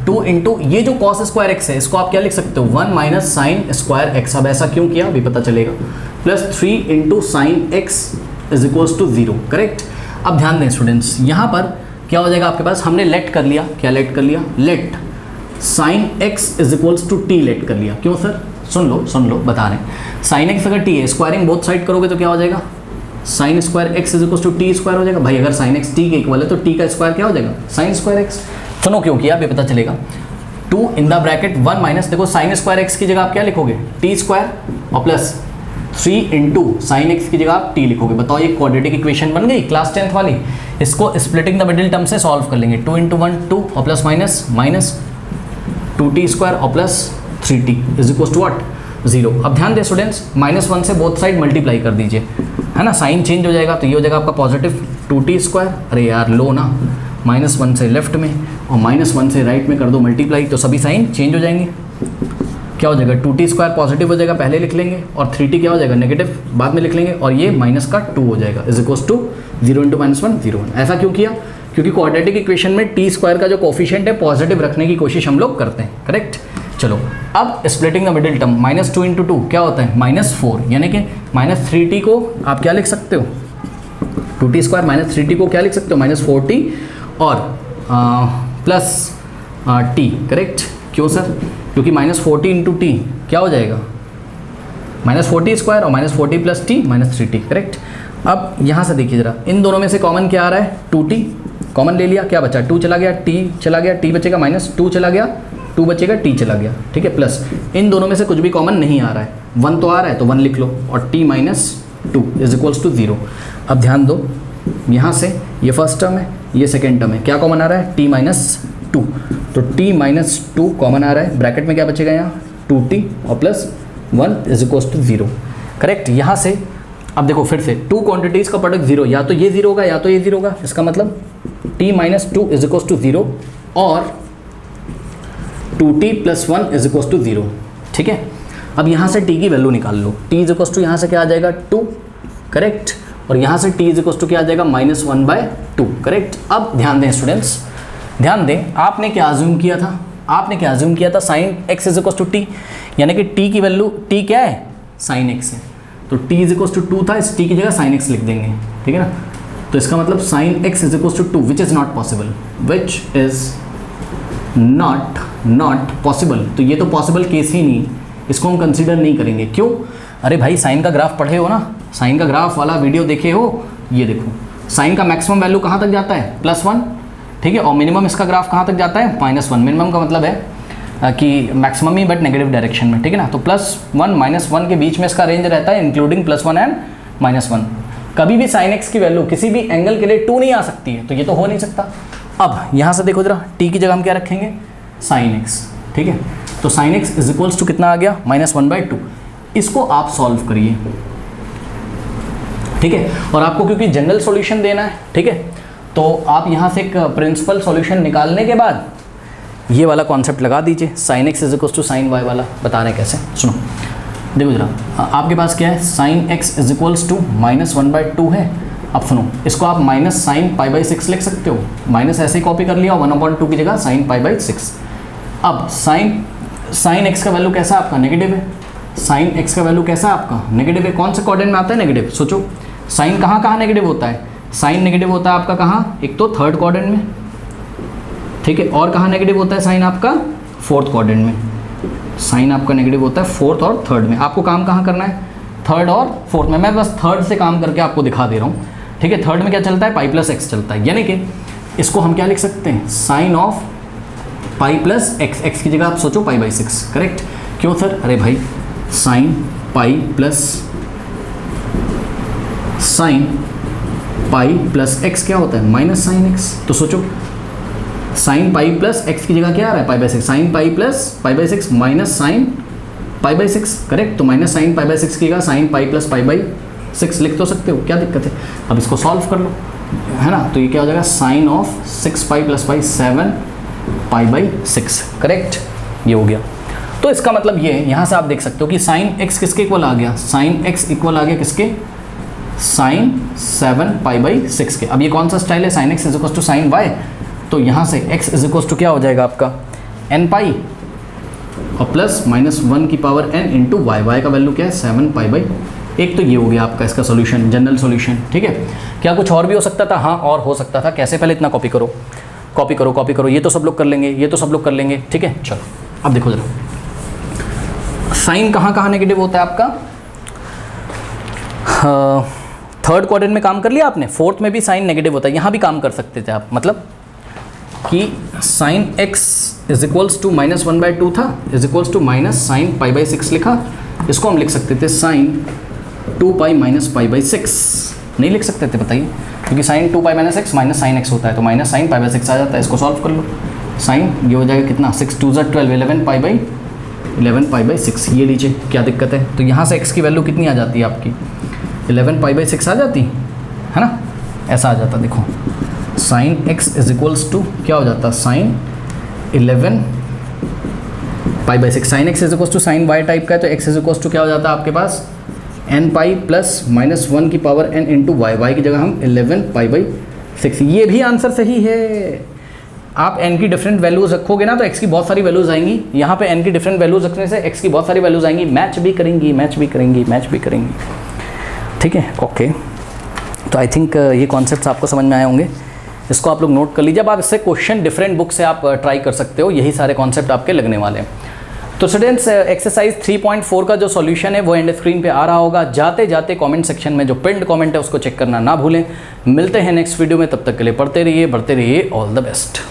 2 इंटू ये जो cos स्क्वायर x है, इसको आप क्या लिख सकते हो, 1 माइनस साइन स्क्वायर x। अब ऐसा क्यों किया अभी पता चलेगा, plus 3 into sine x is equals to 0। Correct. अब ध्यान दें स्टूडेंट्स, यहाँ पर क्या हो जाएगा आपके पास, हमने लेट कर लिया, क्या लेट कर लिया, let sine x is equals to t let कर लिया। क्यों सर, सुन लो बता रहे हैं, साइन x अगर t है, स्क्वायरिंग बोथ साइड करोगे तो क्या हो जाएगा, sine square x is equals to T square हो जाएगा। भाई अगर साइन x t के इक्वल है तो t का स्क्वायर क्या हो जाएगा, साइन स्क्वायर x। सुनो क्यों किया अभी पता चलेगा, 2 इन द ब्रैकेट 1 माइनस, देखो साइन स्क्वायर x की जगह आप क्या लिखोगे, टी स्क्वायर और प्लस 3 इंटू साइन एक्स की जगह आप t लिखोगे। बताओ ये क्वाड्रेटिक इक्वेशन बन गई क्लास 10th वाली। इसको स्प्लिटिंग द मिडिल टर्म से सॉल्व कर लेंगे। 2 इंटू 1 2 और plus minus minus 2t square और plus 3t is equal to what 0। अब ध्यान दें स्टूडेंट्स, -1 से बोथ साइड मल्टीप्लाई कर दीजिए, है ना, साइन चेंज हो जाएगा तो ये हो जाएगा आपका पॉजिटिव 2t स्क्वायर। अरे यार लो ना, -1 से लेफ्ट में और -1 से राइट में कर दो मल्टीप्लाई तो सभी साइन चेंज हो जाएंगे। क्या हो जाएगा 2t स्क्वायर पॉजिटिव हो जाएगा पहले लिख लेंगे और 3t क्या हो जाएगा नेगेटिव बाद में लिख लेंगे और ये माइनस का 2 हो जाएगा इज इक्वल टू 0 इंटू -1 0। ऐसा क्यों किया? क्योंकि क्वाड्रेटिक इक्वेशन में t स्क्वायर का जो कोफिशिएंट है पॉजिटिव रखने की कोशिश हम लोग करते हैं, करेक्ट। चलो अब splitting the middle term, -2 into 2 क्या होता है -4, यानी कि -3t को आप क्या लिख सकते हो 2t स्क्वायर -3t को क्या लिख सकते हो -4t और प्लस t, करेक्ट। क्यों सर? क्योंकि -40 इंटू टी क्या हो जाएगा -40 स्क्वायर और -40 प्लस टी -3t, करेक्ट। अब यहाँ से देखिए जरा, इन दोनों में से कॉमन क्या आ रहा है 2t कॉमन ले लिया, क्या बचा 2 चला गया t चला गया, t बचेगा -2 चला गया 2 बचेगा t चला गया, ठीक है। प्लस इन दोनों में से कुछ भी कॉमन नहीं आ रहा है, 1 तो आ रहा है तो 1 लिख लो और t -2 इज इक्वल्स टू 0। अब ध्यान दो यहाँ से ये फर्स्ट टर्म है ये सेकेंड टर्म है, क्या कॉमन आ रहा है t -2 तो t -2 कॉमन आ रहा है, ब्रैकेट में क्या बचेगा यहाँ 2t और plus 1 is equals to 0, correct. यहाँ से अब देखो फिर से 2 क्वांटिटीज़ का प्रोडक्ट 0, या तो ये 0 होगा या तो ये 0 होगा, इसका मतलब t -2 इज इक्वल्स टू 0 और 2t plus 1 is equals to 0, ठीक है। अब यहाँ से t की वैल्यू निकाल लो, t इज इक्वल्स टू यहाँ से क्या आ जाएगा 2, करेक्ट, और यहाँ से t इज इक्वल्स टू क्या आ जाएगा -1/2, करेक्ट। अब ध्यान दें स्टूडेंट्स, ध्यान दें, आपने क्या अज्यूम किया था, आपने क्या अज्यूम किया था sine x is equals to t, यानी कि t की वैल्यू t क्या है साइन x है, तो t इज इक्वल्स टू 2 था, इस t की जगह साइन x लिख देंगे, ठीक है ना। तो इसका मतलब sine x is equals to 2 which is not possible, which is not possible. तो ये तो पॉसिबल केस ही नहीं, इसको हम कंसीडर नहीं करेंगे। क्यों? अरे भाई साइन का ग्राफ पढ़े हो ना, साइन का ग्राफ वाला वीडियो देखे हो, ये देखो साइन का मैक्सिमम वैल्यू कहाँ तक जाता है +1, ठीक है, और मिनिमम इसका ग्राफ कहाँ तक जाता है -1। मिनिमम का मतलब है कि maximum he but negative direction में, ठीक है ना। तो +1 -1 के बीच में इसका रेंज रहता है इंक्लूडिंग +1 एंड -1। कभी भी साइन एक्स की वैल्यू किसी भी एंगल के लिए 2 नहीं आ सकती है, तो ये तो हो नहीं सकता। अब यहाँ से देखो जरा, t की जगह हम क्या रखेंगे साइन एक्स, ठीक है। तो sine x is equals to कितना आ गया -1/2। इसको आप सॉल्व करिए, ठीक है, और आपको क्योंकि जनरल सॉल्यूशन देना है, ठीक है, तो आप यहाँ से एक प्रिंसिपल सॉल्यूशन निकालने के बाद ये वाला कॉन्सेप्ट लगा दीजिए, sine x is equals to sine y वाला। बता रहे हैं कैसे, सुनो देखो जरा, आपके पास क्या है sine x is equals to -1/2 है। अब सुनो, इसको आप -sin π/6 लिख सकते हो, माइनस ऐसे ही कॉपी कर लिया 1/2 की जगह sin π/6। अब साइन एक्स का वैल्यू कैसा आपका नेगेटिव है, साइन एक्स का वैल्यू कैसा आपका नेगेटिव है, कौन से क्वाड्रेंट में आता है नेगेटिव, सोचो साइन कहाँ कहाँ नेगेटिव होता है, साइन नेगेटिव होता है आपका कहाँ, एक तो थर्ड क्वाड्रेंट में, ठीक है, और कहाँ नेगेटिव होता है साइन आपका फोर्थ क्वाड्रेंट में, साइन आपका नेगेटिव होता है फोर्थ और थर्ड में। आपको काम कहाँ करना है थर्ड और फोर्थ में, मैं बस थर्ड से काम करके आपको दिखा दे रहा हूँ, ठीक है। थर्ड में क्या चलता है π+x चलता है, यानी कि इसको हम क्या लिख सकते हैं साइन ऑफ π+x, x की जगह आप सोचो π/6, करेक्ट। क्यों सर? अरे भाई साइन π+x क्या होता है -sin x, तो सोचो साइन π+x की जगह क्या आ रहा है π/6, साइन π+π/6 माइनस साइन π/6, करेक्ट। तो -sin π/6 की जगह साइन π+π/6 लिख तो सकते हो, क्या दिक्कत है। अब इसको सॉल्व कर लो, है ना, तो ये क्या हो जाएगा साइन ऑफ 6π + π 7π/6, करेक्ट, ये हो गया। तो इसका मतलब ये है, यहाँ से आप देख सकते हो कि साइन x किसके इक्वल आ गया, साइन x इक्वल आ गया किसके, साइन 7π/6 के। अब ये कौन सा स्टाइल है, sine x is equal to sine y, तो यहाँ से x इज इक्वल टू क्या हो जाएगा आपका nπ और प्लस -1 की power n into y, y का वैल्यू क्या है 7π/1। तो ये हो गया आपका इसका सॉल्यूशन, जनरल सॉल्यूशन, ठीक है। क्या कुछ और भी हो सकता था? हाँ और हो सकता था, कैसे, पहले इतना कॉपी करो कॉपी करो कॉपी करो, ये तो सब लोग कर लेंगे, ये तो सब लोग कर लेंगे, ठीक है। चलो अब देखो जरा, साइन कहाँ कहाँ नेगेटिव होता है आपका, थर्ड क्वाड्रेंट में काम कर लिया आपने, फोर्थ में भी साइन नेगेटिव होता है, यहाँ भी काम कर सकते थे आप, मतलब कि sine x is equals to -1/2 था, इज इक्वल्स टू -sin π/6 लिखा, इसको हम लिख सकते थे sine 2 pi minus pi by 6 नहीं लिख सकते थे, बताइए, क्योंकि sine 2 pi minus x minus sine x होता है, तो माइनस साइन पाई बाई 6 आ जाता है। इसको सॉल्व कर लो, साइन ये हो जाएगा कितना 6 2 ज़ा 12 11 पाई बाई 6, ये लीजिए, क्या दिक्कत है। तो यहाँ से x की वैल्यू कितनी आ जाती है आपकी 11 पाई बाई 6 आ जाती है ना, ऐसा आ जाता, देखो sine x is equals to क्या हो जाता, sine 11 pi by 6, sine x is equals to sine y type का है, तो x इज इक्वल्स टू क्या हो जाता है आपके पास n पाई प्लस माइनस 1 की पावर n इंटू y की जगह हम 11 पाई बाई 6, ये भी आंसर सही है। आप n की डिफरेंट वैल्यूज़ रखोगे ना तो x की बहुत सारी वैल्यूज़ आएंगी, यहाँ पे n की डिफरेंट वैल्यूज़ रखने से x की बहुत सारी वैल्यूज़ आएंगी, मैच भी करेंगी। ठीक है, ओके। तो आई थिंक ये कॉन्सेप्ट्स आपको समझ में आए होंगे, इसको आप लोग नोट कर लीजिए। अब आप इससे क्वेश्चन डिफरेंट बुक से आप ट्राई कर सकते हो, यही सारे कॉन्सेप्ट आपके लगने वाले हैं। तो स्टूडेंट्स, एक्सरसाइज 3.4 का जो सॉल्यूशन है वो एंड स्क्रीन पे आ रहा होगा, जाते जाते कमेंट सेक्शन में जो पिन्ड कमेंट है उसको चेक करना ना भूलें। मिलते हैं नेक्स्ट वीडियो में, तब तक के लिए पढ़ते रहिए, बढ़ते रहिए, ऑल द बेस्ट।